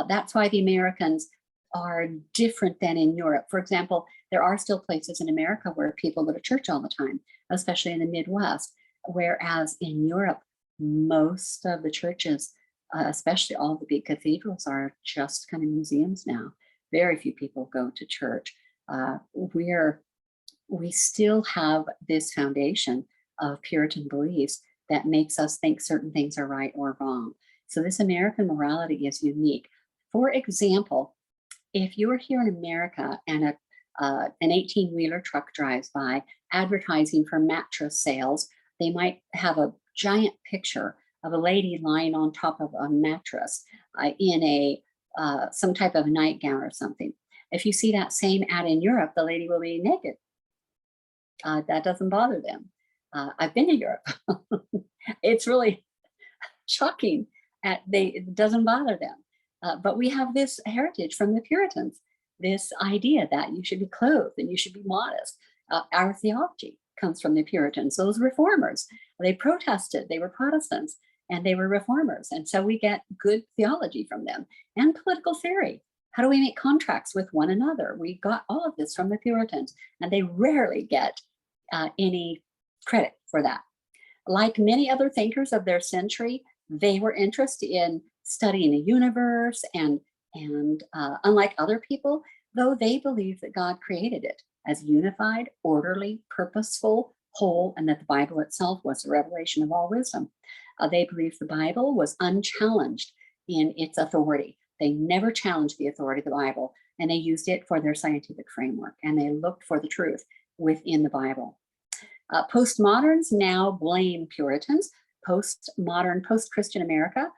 That's why the Americans are different than in Europe. For example, there are still places in America where people go to church all the time, especially in the Midwest, whereas in Europe, most of the churches, especially all the big cathedrals, are just kind of museums now. Very few people go to church. We still have this foundation of Puritan beliefs that makes us think certain things are right or wrong. So this American morality is unique. For example, if you are here in America and an 18-wheeler truck drives by advertising for mattress sales, they might have a giant picture of a lady lying on top of a mattress in some type of nightgown or something. If you see that same ad in Europe, the lady will be naked. That doesn't bother them. I've been to Europe. It's really shocking. It doesn't bother them. But we have this heritage from the Puritans, this idea that you should be clothed and you should be modest. Our theology comes from the Puritans, those reformers. They protested, they were Protestants, and they were reformers. And so we get good theology from them and political theory. How do we make contracts with one another? We got all of this from the Puritans, and they rarely get any credit for that. Like many other thinkers of their century, they were interested in studying the universe, and unlike other people, though, they believed that God created it as unified, orderly, purposeful, whole, and that the Bible itself was the revelation of all wisdom. They believed the Bible was unchallenged in its authority. They never challenged the authority of the Bible, and they used it for their scientific framework, and they looked for the truth within the Bible. Postmoderns now blame Puritans. Postmodern, post-Christian America,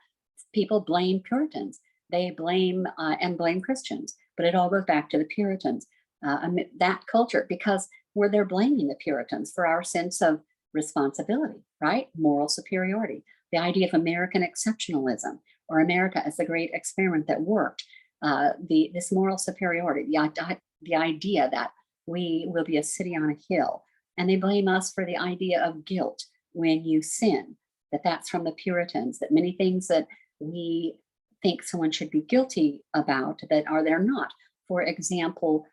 people blame Puritans. They blame and blame Christians, but it all goes back to the Puritans, that culture, because they're blaming the Puritans for our sense of responsibility, right? Moral superiority, the idea of American exceptionalism, or America as the great experiment that worked, this moral superiority, the idea that we will be a city on a hill. And they blame us for the idea of guilt when you sin, that's from the Puritans, that many things that we think someone should be guilty about they're not. For example,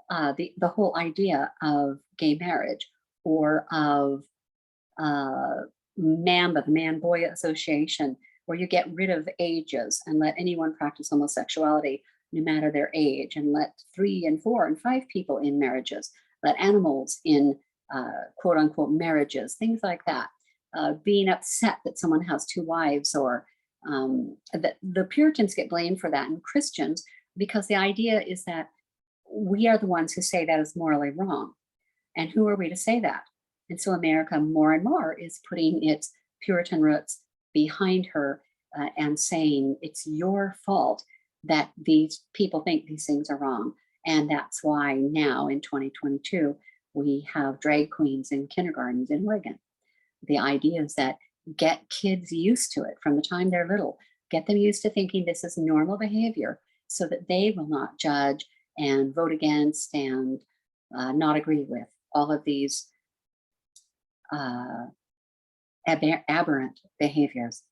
the whole idea of gay marriage, or of MAMBA, the Man-Boy Association, where you get rid of ages and let anyone practice homosexuality no matter their age, and let 3 and 4 and 5 people in marriages, let animals in quote unquote marriages, things like that. Being upset that someone has 2 wives, or the Puritans get blamed for that, and Christians, because the idea is that we are the ones who say that is morally wrong. And who are we to say that? And so America more and more is putting its Puritan roots behind her and saying it's your fault that these people think these things are wrong. And that's why now in 2022, we have drag queens in kindergartens in Oregon. The idea is that get kids used to it from the time they're little, get them used to thinking this is normal behavior, so that they will not judge and vote against and not agree with all of these aberrant behaviors.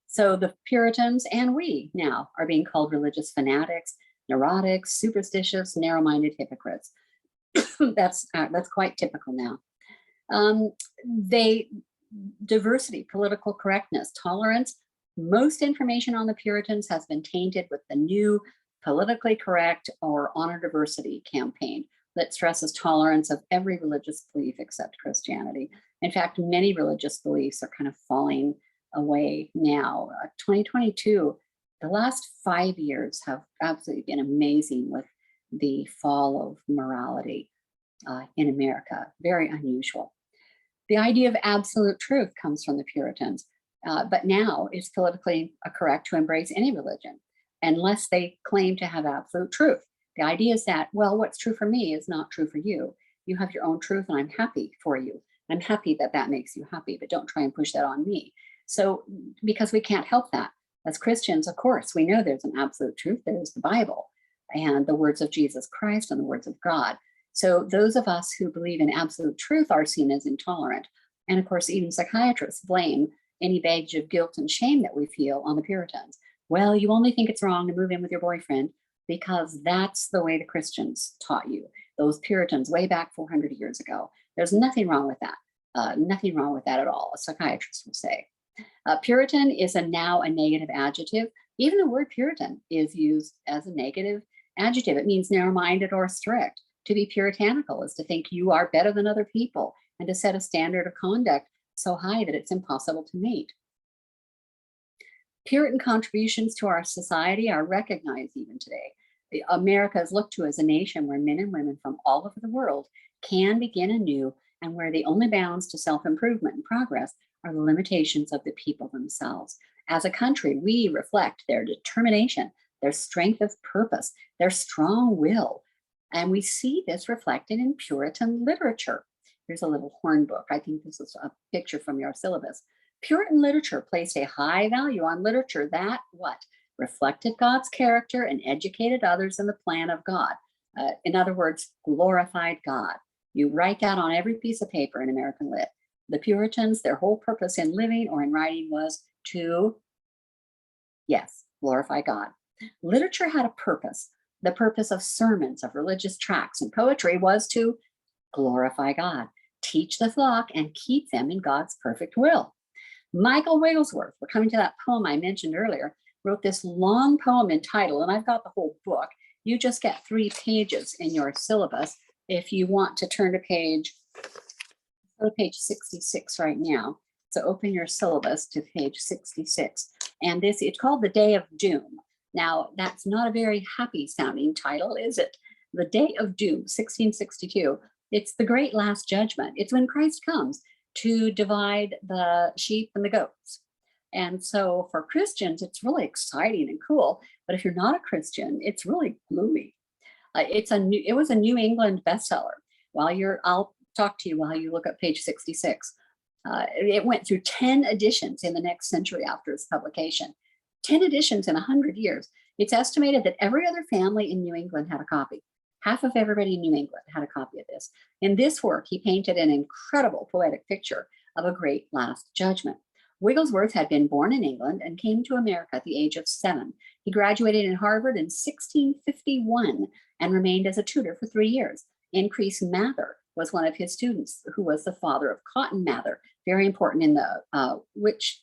So the Puritans and we now are being called religious fanatics, neurotics, superstitious, narrow-minded hypocrites. That's quite typical now. Diversity, political correctness, tolerance. Most information on the Puritans has been tainted with the new politically correct or honor diversity campaign that stresses tolerance of every religious belief except Christianity. In fact, many religious beliefs are kind of falling away now. 2022, the last 5 years have absolutely been amazing with the fall of morality in America. Very unusual. The idea of absolute truth comes from the Puritans, but now it's politically correct to embrace any religion unless they claim to have absolute truth. The idea is that, well, what's true for me is not true for you. You have your own truth, and I'm happy for you. I'm happy that that makes you happy, but don't try and push that on me. So, because we can't help that. As Christians, of course, we know there's an absolute truth. There's the Bible and the words of Jesus Christ and the words of God. So those of us who believe in absolute truth are seen as intolerant. And of course, even psychiatrists blame any baggage of guilt and shame that we feel on the Puritans. Well, you only think it's wrong to move in with your boyfriend because that's the way the Christians taught you. Those Puritans way back 400 years ago. There's nothing wrong with that. Nothing wrong with that at all, a psychiatrist will say. Puritan is now a negative adjective. Even the word Puritan is used as a negative adjective. It means narrow-minded or strict. To be puritanical is to think you are better than other people and to set a standard of conduct so high that it's impossible to meet. Puritan contributions to our society are recognized even today. America is looked to as a nation where men and women from all over the world can begin anew, and where the only bounds to self-improvement and progress are the limitations of the people themselves. As a country, we reflect their determination, their strength of purpose, their strong will. And we see this reflected in Puritan literature. Here's a little horn book. I think this is a picture from your syllabus. Puritan literature placed a high value on literature that what? Reflected God's character and educated others in the plan of God. In other words, glorified God. You write that on every piece of paper in American Lit. The Puritans, their whole purpose in living or in writing was to, yes, glorify God. Literature had a purpose. The purpose of sermons, of religious tracts, and poetry was to glorify God, teach the flock, and keep them in God's perfect will. Michael Wigglesworth, we're coming to that poem I mentioned earlier, wrote this long poem entitled, and I've got the whole book. You just get 3 pages in your syllabus. If you want to turn to page 66 right now. So open your syllabus to page 66. And it's called The Day of Doom. Now, that's not a very happy sounding title, is it? The Day of Doom, 1662. It's the great last judgment. It's when Christ comes to divide the sheep and the goats. And so for Christians, it's really exciting and cool. But if you're not a Christian, it's really gloomy. It was a New England bestseller. I'll talk to you while you look up page 66. It went through 10 editions in the next century after its publication. 10 editions in 100 years. It's estimated that every other family in New England had a copy. Half of everybody in New England had a copy of this. In this work, he painted an incredible poetic picture of a great last judgment. Wigglesworth had been born in England and came to America at the age of 7. He graduated in Harvard in 1651 and remained as a tutor for 3 years. Increase Mather was one of his students, who was the father of Cotton Mather, very important in the witch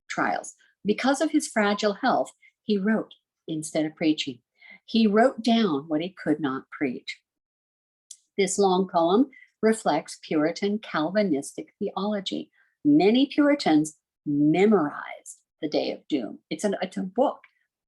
trials. Because of his fragile health, he wrote instead of preaching. He wrote down what he could not preach. This long poem reflects Puritan Calvinistic theology. Many Puritans memorized the Day of Doom. It's a book.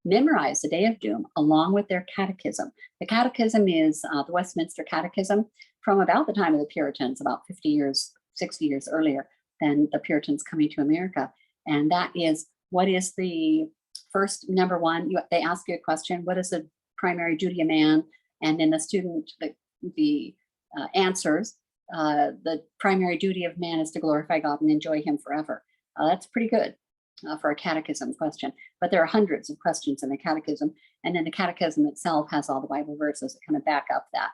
Memorize the Day of Doom along with their catechism. The catechism is the Westminster Catechism from about the time of the Puritans, about 50 years, 60 years earlier than the Puritans coming to America. And that is, what is the first, number one, they ask you a question, what is the primary duty of man? And then the student, the answers, the primary duty of man is to glorify God and enjoy him forever. That's pretty good for a catechism question, but there are hundreds of questions in the catechism. And then the catechism itself has all the Bible verses that kind of back up that.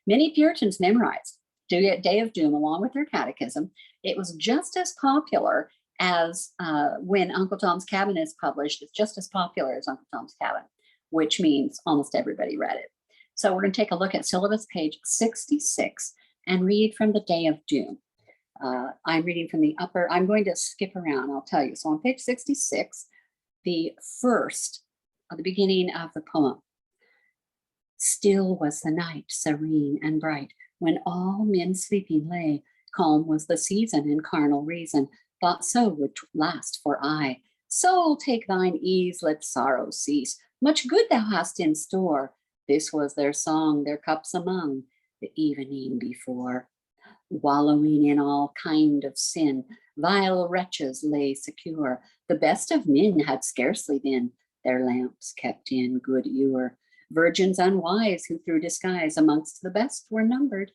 Many Puritans memorized Day of Doom along with their catechism. It was just as popular as when Uncle Tom's Cabin is published. It's just as popular as Uncle Tom's Cabin, which means almost everybody read it. So we're going to take a look at syllabus page 66 and read from the Day of Doom. I'm reading from the upper, I'm going to skip around, I'll tell you. So on page 66, the beginning of the poem. Still was the night, serene and bright, when all men sleeping lay. Calm was the season, and carnal reason thought so would last for aye. Soul, take thine ease, let sorrow cease. Much good thou hast in store. This was their song, their cups among, the evening before. Wallowing in all kind of sin, vile wretches lay secure. The best of men had scarcely been their lamps kept in good ewer. Virgins unwise who through disguise amongst the best were numbered,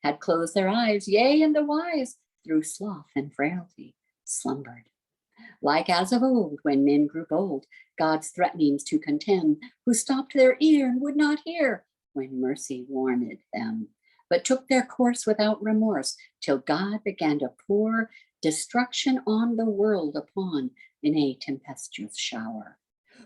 had closed their eyes, yea, and the wise through sloth and frailty slumbered. Like as of old, when men grew bold, God's threatenings to contemn, who stopped their ear and would not hear when mercy warned them, but took their course without remorse, till God began to pour destruction on the world upon in a tempestuous shower.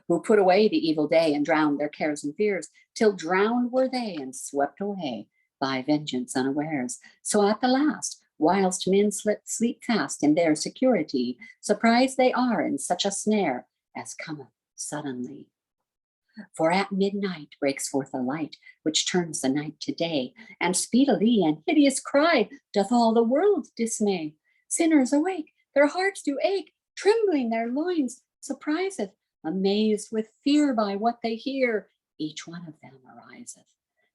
Who put away the evil day and drowned their cares and fears, till drowned were they and swept away by vengeance unawares. So at the last, whilst men sleep fast in their security, surprised they are in such a snare as cometh suddenly. For at midnight breaks forth a light, which turns the night to day, and speedily an hideous cry doth all the world dismay. Sinners awake, their hearts do ache, trembling their loins surpriseth, amazed with fear by what they hear, each one of them ariseth.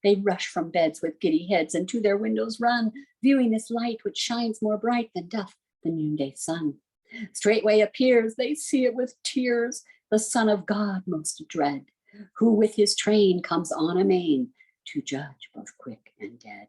They rush from beds with giddy heads, and to their windows run, viewing this light which shines more bright than doth the noonday sun. Straightway appears, they see it with tears, the Son of God most dread, who with his train comes on amain to judge both quick and dead.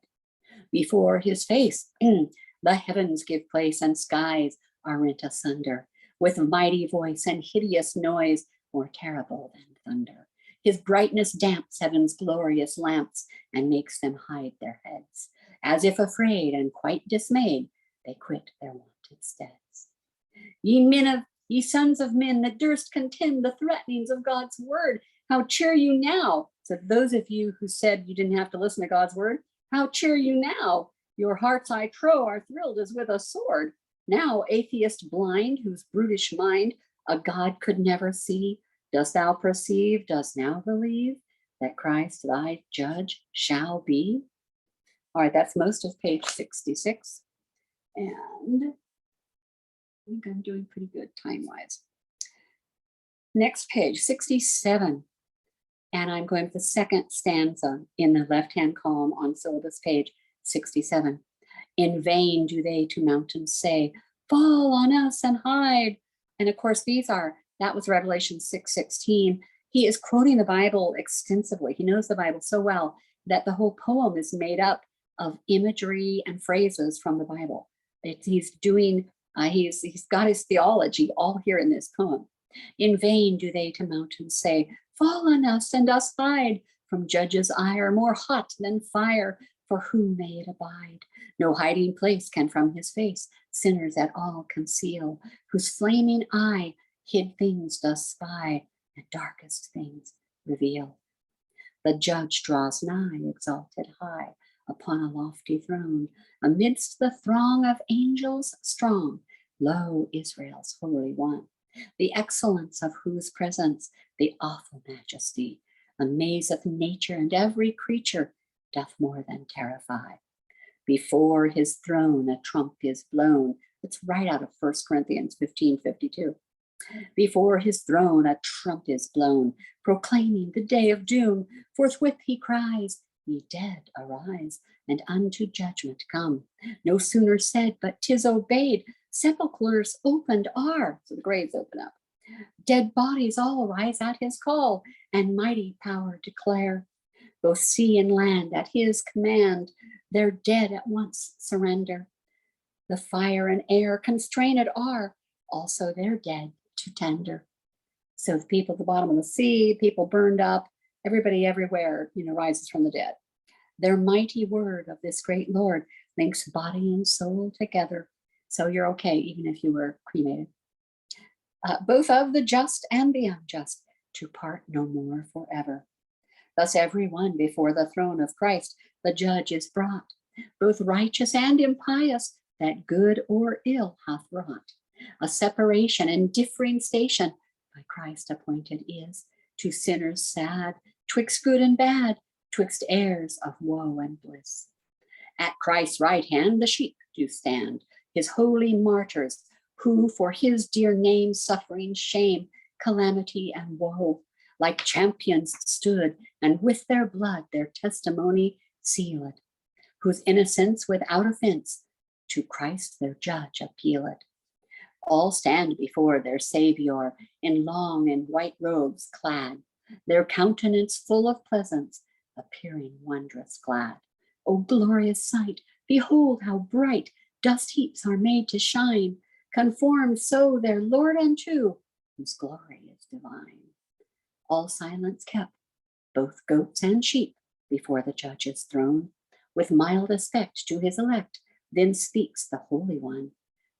Before his face the heavens give place, and skies are rent asunder, with mighty voice and hideous noise, more terrible than thunder. His brightness damps heaven's glorious lamps, and makes them hide their heads, as if afraid and quite dismayed, they quit their wonted steads. Ye sons of men that durst contend the threatenings of God's word, how cheer you now? So those of you who said you didn't have to listen to God's word, how cheer you now? Your hearts, I trow, are thrilled as with a sword. Now, atheist blind, whose brutish mind a God could never see, dost thou perceive, dost now believe, that Christ thy judge shall be? All right, that's most of page 66. And I think I'm doing pretty good time-wise. Next page, 67. And I'm going with the second stanza in the left-hand column on syllabus page 67. In vain do they to mountains say, fall on us and hide. And of course, that was Revelation 6:16. He is quoting the Bible extensively. He knows the Bible so well that the whole poem is made up of imagery and phrases from the Bible. He's got his theology all here in this poem. In vain do they to mountains say, fall on us and us hide from judge's ire, more hot than fire, for who may it abide? No hiding place can from his face sinners at all conceal, whose flaming eye hid things does spy, and darkest things reveal. The judge draws nigh, exalted high, upon a lofty throne, amidst the throng of angels strong, lo, Israel's Holy One, the excellence of whose presence, the awful majesty, amazeth nature, and every creature doth more than terrify. Before his throne a trump is blown. It's right out of 1 Corinthians 15:52. Before his throne a trump is blown, proclaiming the day of doom. Forthwith he cries, ye dead, arise, and unto judgment come. No sooner said, but 'tis obeyed. Sepulchres opened are, so the graves open up. Dead bodies all rise at his call, and mighty power declare. Both sea and land at his command, their dead at once surrender. The fire and air constrained are, also their dead to tender. So the people at the bottom of the sea, people burned up, everybody everywhere, rises from the dead. Their mighty word of this great Lord links body and soul together. So you're okay, even if you were cremated. Both of the just and the unjust, to part no more forever. Thus every one before the throne of Christ, the judge is brought, both righteous and impious, that good or ill hath wrought. A separation and differing station by Christ appointed is, to sinners sad, twixt good and bad, twixt heirs of woe and bliss. At Christ's right hand the sheep do stand, his holy martyrs, who for his dear name suffering shame, calamity and woe, like champions stood, and with their blood their testimony sealed, whose innocence without offense to Christ their judge appealed. All stand before their Savior in long and white robes clad, their countenance full of pleasance, appearing wondrous glad. O glorious sight! Behold how bright dust heaps are made to shine, conformed so their Lord unto, whose glory is divine. All silence kept, both goats and sheep, before the judge's throne, with mild aspect to his elect, then speaks the Holy One.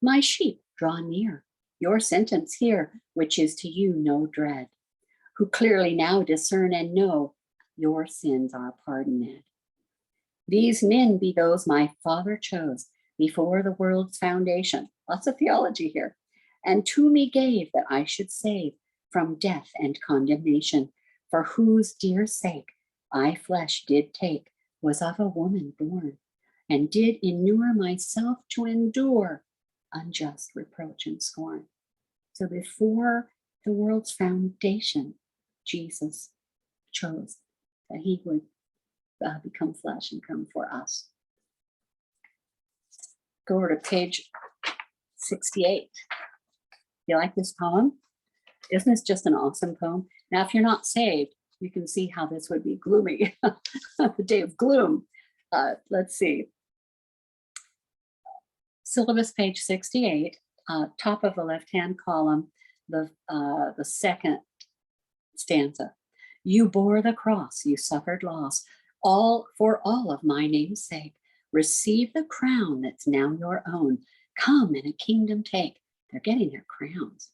My sheep, draw near, your sentence hear, which is to you no dread, who clearly now discern and know your sins are pardoned. These men be those my Father chose before the world's foundation. Lots of theology here. And to me gave that I should save from death and condemnation, for whose dear sake I flesh did take, was of a woman born, and did inure myself to endure unjust reproach and scorn. So before the world's foundation, Jesus chose that he would become flesh and come for us. Go over to page 68. You like this poem? Isn't this just an awesome poem? Now, if you're not saved, you can see how this would be gloomy, the day of gloom. Let's see. Syllabus page 68, top of the left-hand column, the second stanza. You bore the cross, you suffered loss, all for all of my name's sake. Receive the crown that's now your own. Come and a kingdom take. They're getting their crowns.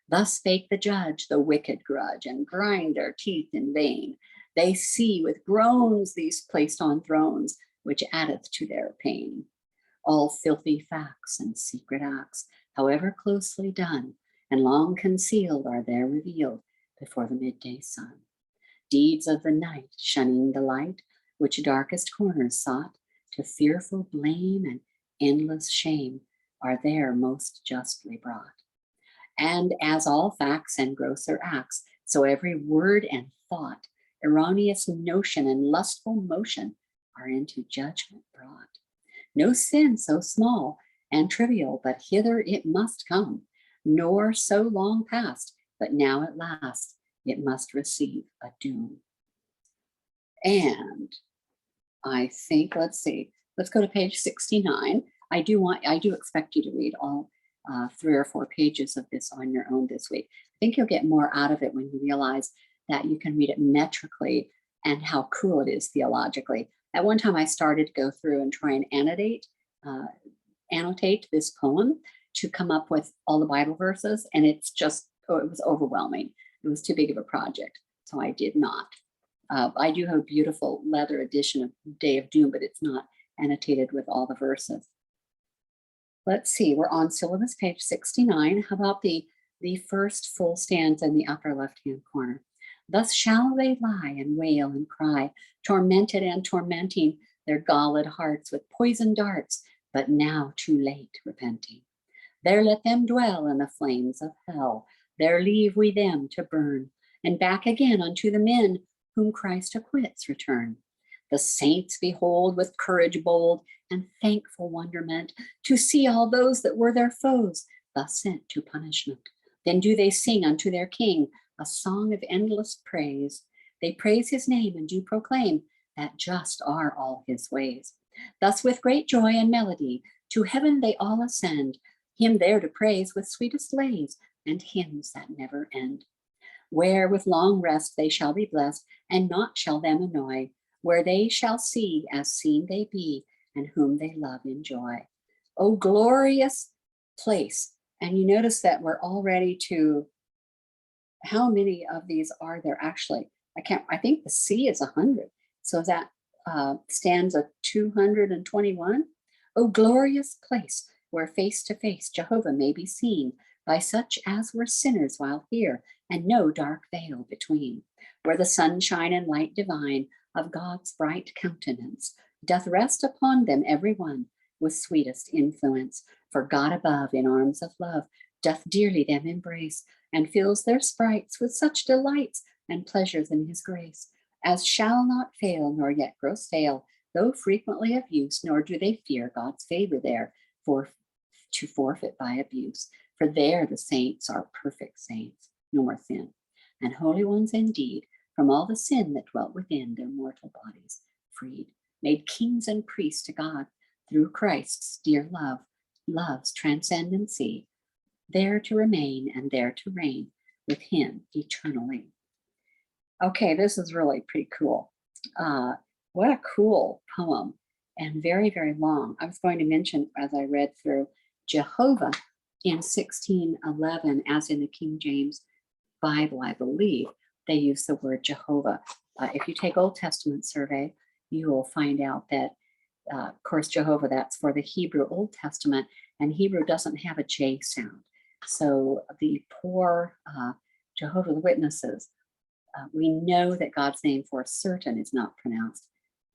Thus spake the judge, the wicked grudge, and grind their teeth in vain. They see with groans these placed on thrones, which addeth to their pain. All filthy facts and secret acts, however closely done, and long concealed, are there revealed before the midday sun. Deeds of the night, shunning the light, which darkest corners sought, to fearful blame and endless shame, are there most justly brought. And as all facts and grosser acts, so every word and thought, erroneous notion and lustful motion, are into judgment brought. No sin so small and trivial, but hither it must come, nor so long past, but now at last it must receive a doom. And I think, let's see, let's go to page 69. I do expect you to read all 3 or 4 pages of this on your own this week. I think you'll get more out of it when you realize that you can read it metrically and how cool it is theologically. At one time I started to go through and try and annotate this poem to come up with all the Bible verses, and it's just, it was overwhelming. It was too big of a project, so I did not. I do have a beautiful leather edition of Day of Doom, but it's not annotated with all the verses. Let's see, we're on syllabus page 69. How about the first full stanza in the upper left-hand corner? Thus shall they lie and wail and cry, tormented and tormenting their galled hearts with poison darts, but now too late repenting. There let them dwell in the flames of hell, there leave we them to burn, and back again unto the men whom Christ acquits return. The saints behold with courage bold and thankful wonderment to see all those that were their foes thus sent to punishment. Then do they sing unto their King a song of endless praise. They praise his name and do proclaim that just are all his ways. Thus with great joy and melody to heaven they all ascend, him there to praise with sweetest lays and hymns that never end. Where with long rest they shall be blessed, and naught shall them annoy, where they shall see as seen they be, and whom they love enjoy. Oh, glorious place. And you notice that we're already to, how many of these are there actually? I think the C is 100. So that stanza 221. Oh, glorious place, where face to face Jehovah may be seen by such as were sinners while here, and no dark veil between, where the sunshine and light divine of God's bright countenance doth rest upon them every one with sweetest influence. For God above in arms of love doth dearly them embrace, and fills their sprites with such delights and pleasures in his grace, as shall not fail, nor yet grow stale, though frequently of use, nor do they fear God's favor there, for to forfeit by abuse. For there the saints are perfect saints, no more sin, and holy ones indeed, from all the sin that dwelt within their mortal bodies, freed, made kings and priests to God through Christ's dear love, love's transcendency, there to remain and there to reign with him eternally. Okay, this is really pretty cool. What a cool poem, and very, very long. I was going to mention as I read through Jehovah in 1611, as in the King James Bible, I believe, they use the word Jehovah. If you take Old Testament survey, you will find out that, of course, Jehovah, that's for the Hebrew Old Testament, and Hebrew doesn't have a J sound. So the poor Jehovah's Witnesses, we know that God's name for certain is not pronounced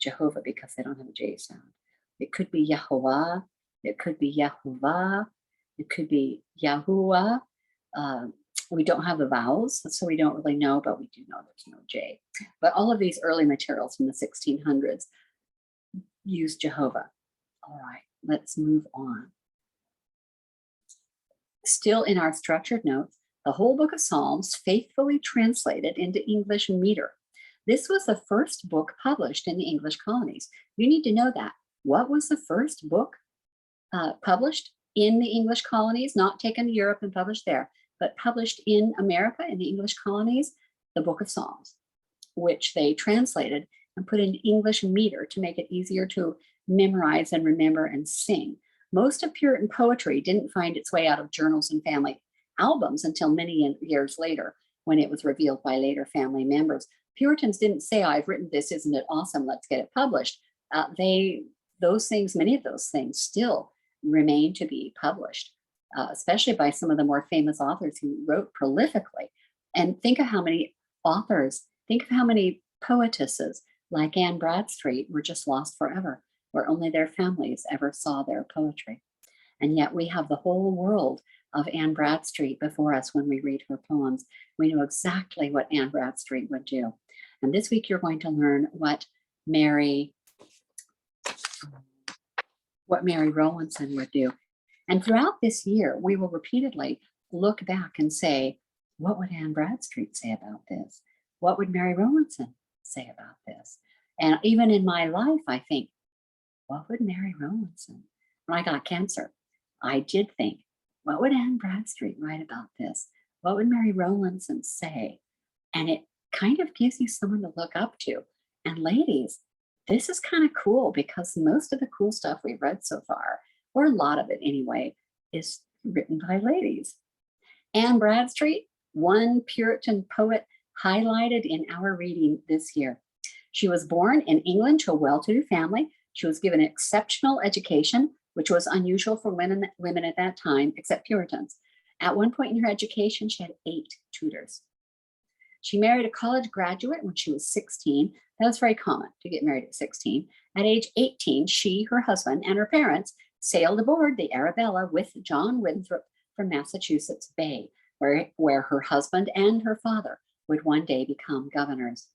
Jehovah because they don't have a J sound. It could be Yahuwah, it could be Yahuwah, it could be Yahuwah. We don't have the vowels, so we don't really know, but we do know there's no J. But all of these early materials from the 1600s use Jehovah. All right, let's move on. Still in our structured notes, the whole book of Psalms faithfully translated into English meter. This was the first book published in the English colonies. You need to know that. What was the first book published in the English colonies, not taken to Europe and published there, but published in America, in the English colonies? The Book of Psalms, which they translated and put in English meter to make it easier to memorize and remember and sing. Most of Puritan poetry didn't find its way out of journals and family albums until many years later, when it was revealed by later family members. Puritans didn't say, I've written this, isn't it awesome, let's get it published. Those things, many of those things still remain to be published, especially by some of the more famous authors who wrote prolifically. And think of how many authors, think of how many poetesses like Anne Bradstreet were just lost forever, where only their families ever saw their poetry. And yet we have the whole world of Anne Bradstreet before us when we read her poems. We know exactly what Anne Bradstreet would do. And this week you're going to learn what Mary Rowlandson would do. And throughout this year, we will repeatedly look back and say, what would Anne Bradstreet say about this? What would Mary Rowlandson say about this? And even in my life, I think, what would Mary Rowlandson? When I got cancer, I did think, what would Anne Bradstreet write about this? What would Mary Rowlandson say? And it kind of gives you someone to look up to. And ladies, this is kind of cool because most of the cool stuff we've read so far, or a lot of it anyway, is written by ladies. Anne Bradstreet, one Puritan poet highlighted in our reading this year. She was born in England to a well-to-do family. She was given exceptional education, which was unusual for women at that time, except Puritans. At one point in her education, she had 8 tutors. She married a college graduate when she was 16. That was very common to get married at 16. At age 18, she, her husband, and her parents sailed aboard the Arabella with John Winthrop from Massachusetts Bay, where her husband and her father would one day become governors.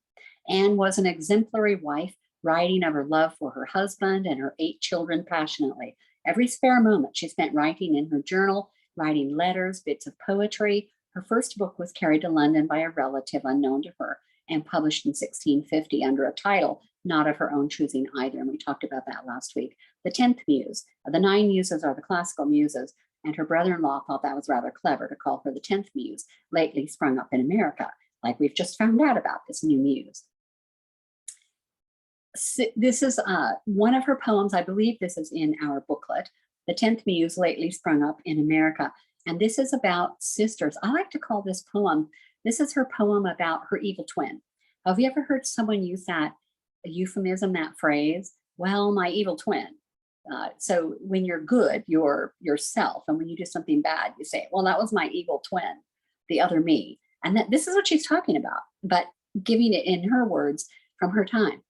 Anne was an exemplary wife, writing of her love for her husband and her 8 children passionately. Every spare moment she spent writing in her journal, writing letters, bits of poetry. Her first book was carried to London by a relative unknown to her and published in 1650 under a title not of her own choosing either. And we talked about that last week. The 10th Muse. The 9 muses are the classical muses, and her brother-in-law thought that was rather clever to call her the 10th Muse, lately sprung up in America, like we've just found out about this new muse. This is one of her poems. I believe this is in our booklet. The 10th Muse, lately sprung up in America. And this is about sisters. I like to call this poem, this is her poem about her evil twin. Have you ever heard someone use that euphemism, that phrase? Well, my evil twin. So when you're good, you're yourself. And when you do something bad, you say, well, that was my evil twin, the other me. And this is what she's talking about, but giving it in her words from her time.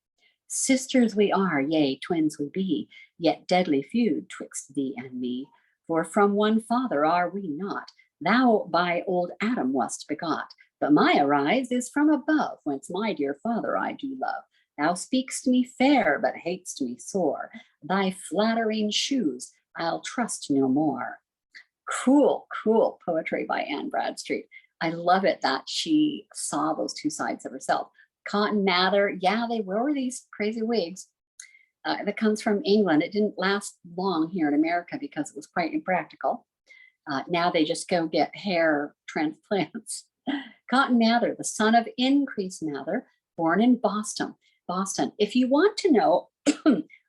Sisters we are, yea, twins we be, yet deadly feud twixt thee and me. For from one father are we not. Thou by old Adam wast begot, But my arise is from above, whence my dear Father I do love. Thou speak'st me fair, but hatest me sore. Thy flattering shoes I'll trust no more. Cool, cool poetry by Anne Bradstreet. I love it that she saw those two sides of herself. Cotton Mather, yeah, they wore these crazy wigs. That comes from England. It didn't last long here in America because it was quite impractical. Now they just go get hair transplants. Cotton Mather, the son of Increase Mather, born in Boston. If you want to know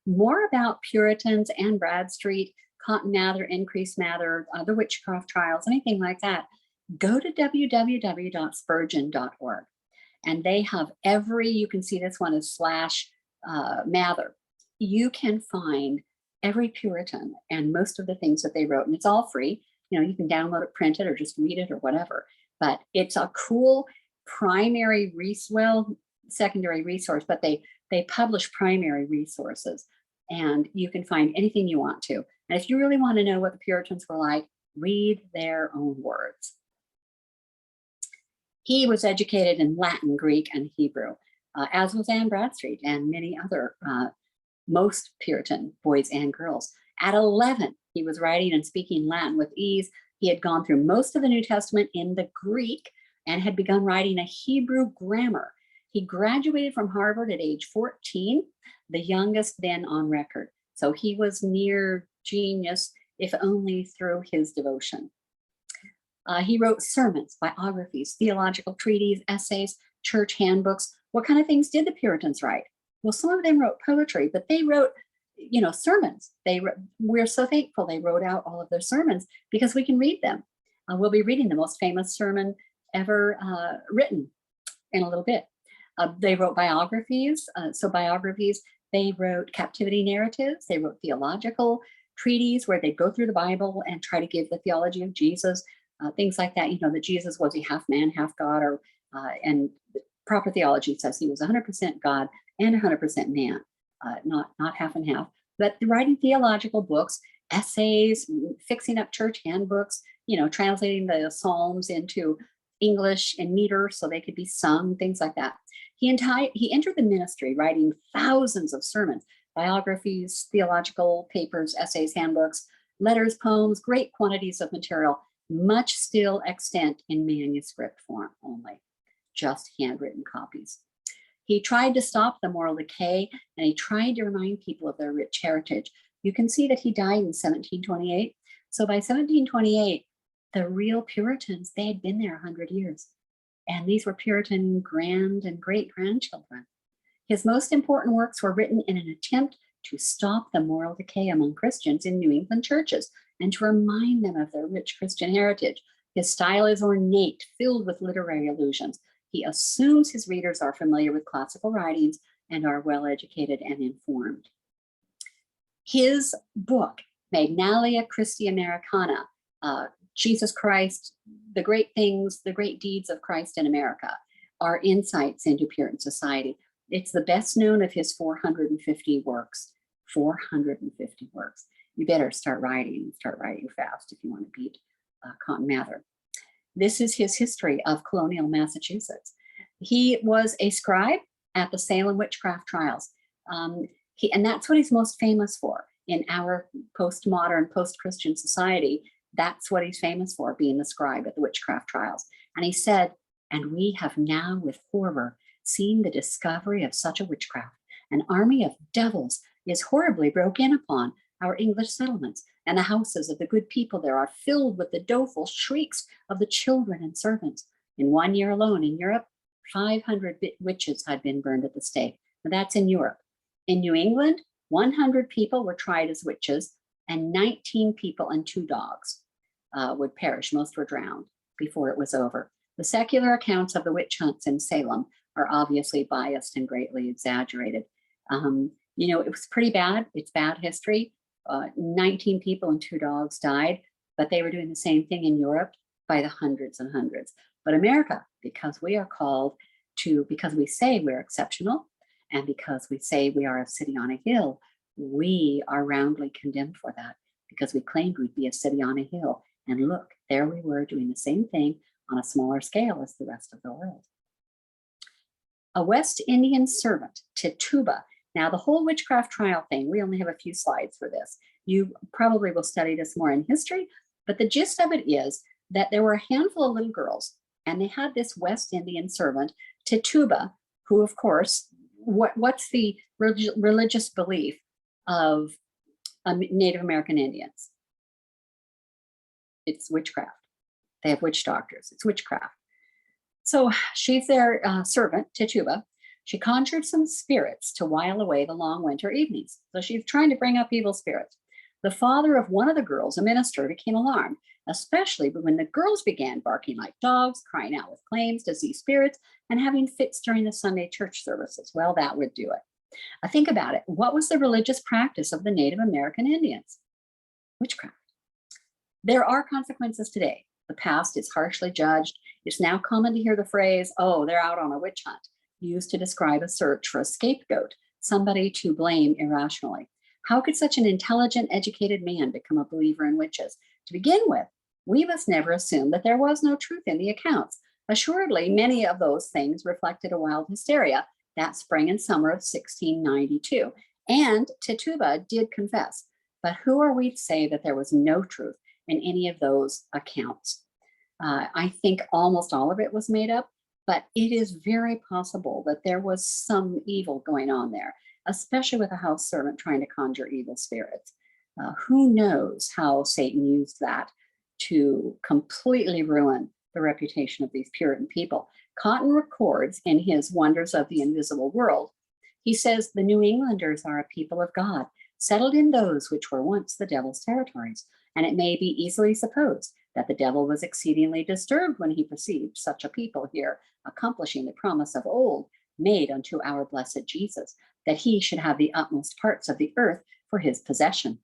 more about Puritans and Bradstreet, Cotton Mather, Increase Mather, the witchcraft trials, anything like that, go to www.spurgeon.org. And they have you can see this one is / Mather. You can find every Puritan and most of the things that they wrote, and it's all free. You can download it, print it, or just read it or whatever. But it's a cool primary secondary resource, but they publish primary resources, and you can find anything you want to. And if you really want to know what the Puritans were like, read their own words. He was educated in Latin, Greek, and Hebrew, as was Anne Bradstreet and many other most Puritan boys and girls. At 11, he was writing and speaking Latin with ease. He had gone through most of the New Testament in the Greek and had begun writing a Hebrew grammar. He graduated from Harvard at age 14, the youngest then on record. So he was near genius, if only through his devotion. He wrote sermons, biographies, theological treatises, essays, church handbooks. What kind of things did the Puritans write? Well, some of them wrote poetry, but they wrote, sermons. We're so thankful they wrote out all of their sermons because we can read them. We'll be reading the most famous sermon ever written in a little bit. They wrote biographies. They wrote captivity narratives. They wrote theological treatises where they go through the Bible and try to give the theology of Jesus, things like that. That Jesus was a half man, half God, and proper theology says he was 100% God and 100% man, not half and half. But writing theological books, essays, fixing up church handbooks, translating the Psalms into English and meter so they could be sung, things like that. He entered the ministry writing thousands of sermons, biographies, theological papers, essays, handbooks, letters, poems, great quantities of material, much still extant in manuscript form only, just handwritten copies. He tried to stop the moral decay, and he tried to remind people of their rich heritage. You can see that he died in 1728. So by 1728, the real Puritans, they had been there 100 years. And these were Puritan grand and great grandchildren. His most important works were written in an attempt to stop the moral decay among Christians in New England churches and to remind them of their rich Christian heritage. His style is ornate, filled with literary allusions. He assumes his readers are familiar with classical writings and are well-educated and informed. His book, Magnalia Christi Americana, Jesus Christ, the great things, the great deeds of Christ in America, are insights into Puritan society. It's the best known of his 450 works. 450 works. You better start writing fast if you want to beat Cotton Mather. This is his history of colonial Massachusetts. He was a scribe at the Salem witchcraft trials. And that's what he's most famous for in our postmodern, post-Christian society. That's what he's famous for, being the scribe at the witchcraft trials. And he said, "And we have now with horror seen the discovery of such a witchcraft. An army of devils is horribly broke in upon our English settlements, and the houses of the good people there are filled with the doleful shrieks of the children and servants. In 1 year alone in Europe, 500 witches had been burned at the stake." Now that's in Europe. In New England, 100 people were tried as witches, and 19 people and 2 dogs would perish. Most were drowned before it was over. The secular accounts of the witch hunts in Salem are obviously biased and greatly exaggerated. It was pretty bad. It's bad history. 19 people and 2 dogs died, but they were doing the same thing in Europe by the hundreds and hundreds. But America, because we say we're exceptional, and because we say we are a city on a hill, we are roundly condemned for that, because we claimed we'd be a city on a hill. And look, there we were doing the same thing on a smaller scale as the rest of the world. A West Indian servant, Tituba. Now, the whole witchcraft trial thing, we only have a few slides for this. You probably will study this more in history, but the gist of it is that there were a handful of little girls, and they had this West Indian servant, Tituba, who, of course, what's the religious belief of Native American Indians? It's witchcraft. They have witch doctors. It's witchcraft. So she's their servant, Tituba. She conjured some spirits to while away the long winter evenings. So she's trying to bring up evil spirits. The father of one of the girls, a minister, became alarmed, especially when the girls began barking like dogs, crying out with claims to see spirits, and having fits during the Sunday church services. Well, that would do it. Think about it. What was the religious practice of the Native American Indians? Witchcraft. There are consequences today. The past is harshly judged. It's now common to hear the phrase, oh, they're out on a witch hunt, used to describe a search for a scapegoat, somebody to blame irrationally. How could such an intelligent, educated man become a believer in witches? To begin with, we must never assume that there was no truth in the accounts. Assuredly, many of those things reflected a wild hysteria that spring and summer of 1692. And Tituba did confess. But who are we to say that there was no truth in any of those accounts? I think almost all of it was made up, but it is very possible that there was some evil going on there, especially with a house servant trying to conjure evil spirits. Who knows how Satan used that to completely ruin the reputation of these Puritan people. Cotton records in his Wonders of the Invisible World, he says, the New Englanders are a people of God, settled in those which were once the devil's territories, and it may be easily supposed that the devil was exceedingly disturbed when he perceived such a people here accomplishing the promise of old made unto our blessed Jesus, that he should have the utmost parts of the earth for his possession.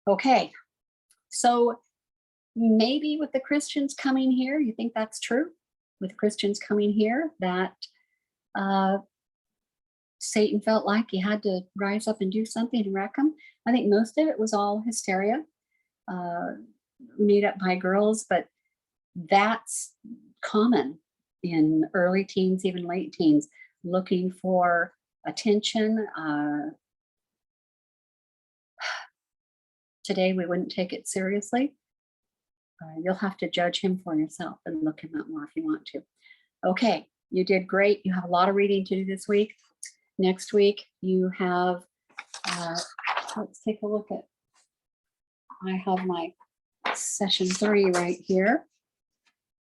Okay, so maybe with the Christians coming here, you think that's true? With Christians coming here, that Satan felt like he had to rise up and do something and wreck them. I think most of it was all hysteria, made up by girls, but that's common in early teens, even late teens, looking for attention. Today, we wouldn't take it seriously. You'll have to judge him for yourself and look him up more if you want to. Okay, you did great. You have a lot of reading to do this week. Next week, you have, let's take a look at, I have my session 3 right here.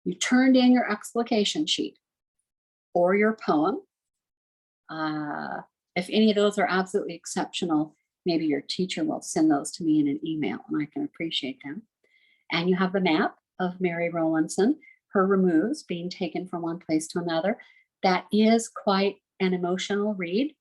You turned in your explication sheet or your poem. If any of those are absolutely exceptional, maybe your teacher will send those to me in an email and I can appreciate them. And you have the map of Mary Rowlandson, her removes being taken from one place to another. That is quite an emotional read.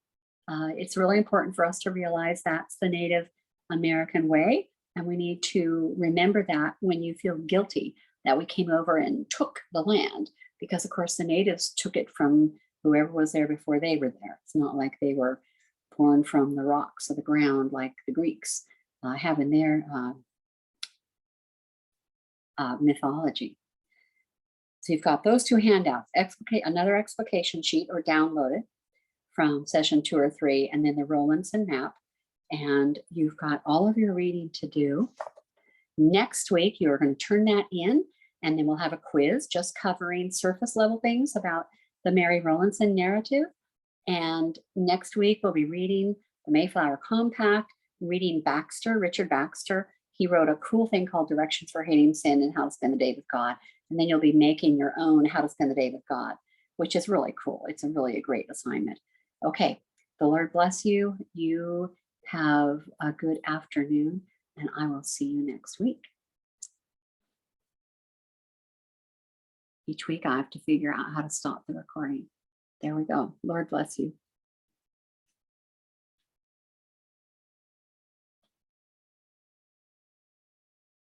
It's really important for us to realize that's the Native American way. And we need to remember that when you feel guilty that we came over and took the land, because of course the natives took it from whoever was there before they were there. It's not like they were born from the rocks of the ground like the Greeks have in their mythology. So you've got those 2 handouts, another explication sheet or download it from session 2 or 3, and then the Rowlandson map. And you've got all of your reading to do. Next week, you're going to turn that in, and then we'll have a quiz just covering surface level things about the Mary Rowlandson narrative. And next week, we'll be reading the Mayflower Compact, reading Baxter, Richard Baxter. He wrote a cool thing called Directions for Hating Sin and How to Spend the Day with God. And then you'll be making your own How to Spend the Day with God, which is really cool. It's a great assignment. Okay, the Lord bless you. You have a good afternoon, and I will see you next week. Each week I have to figure out how to stop the recording. There we go. Lord bless you.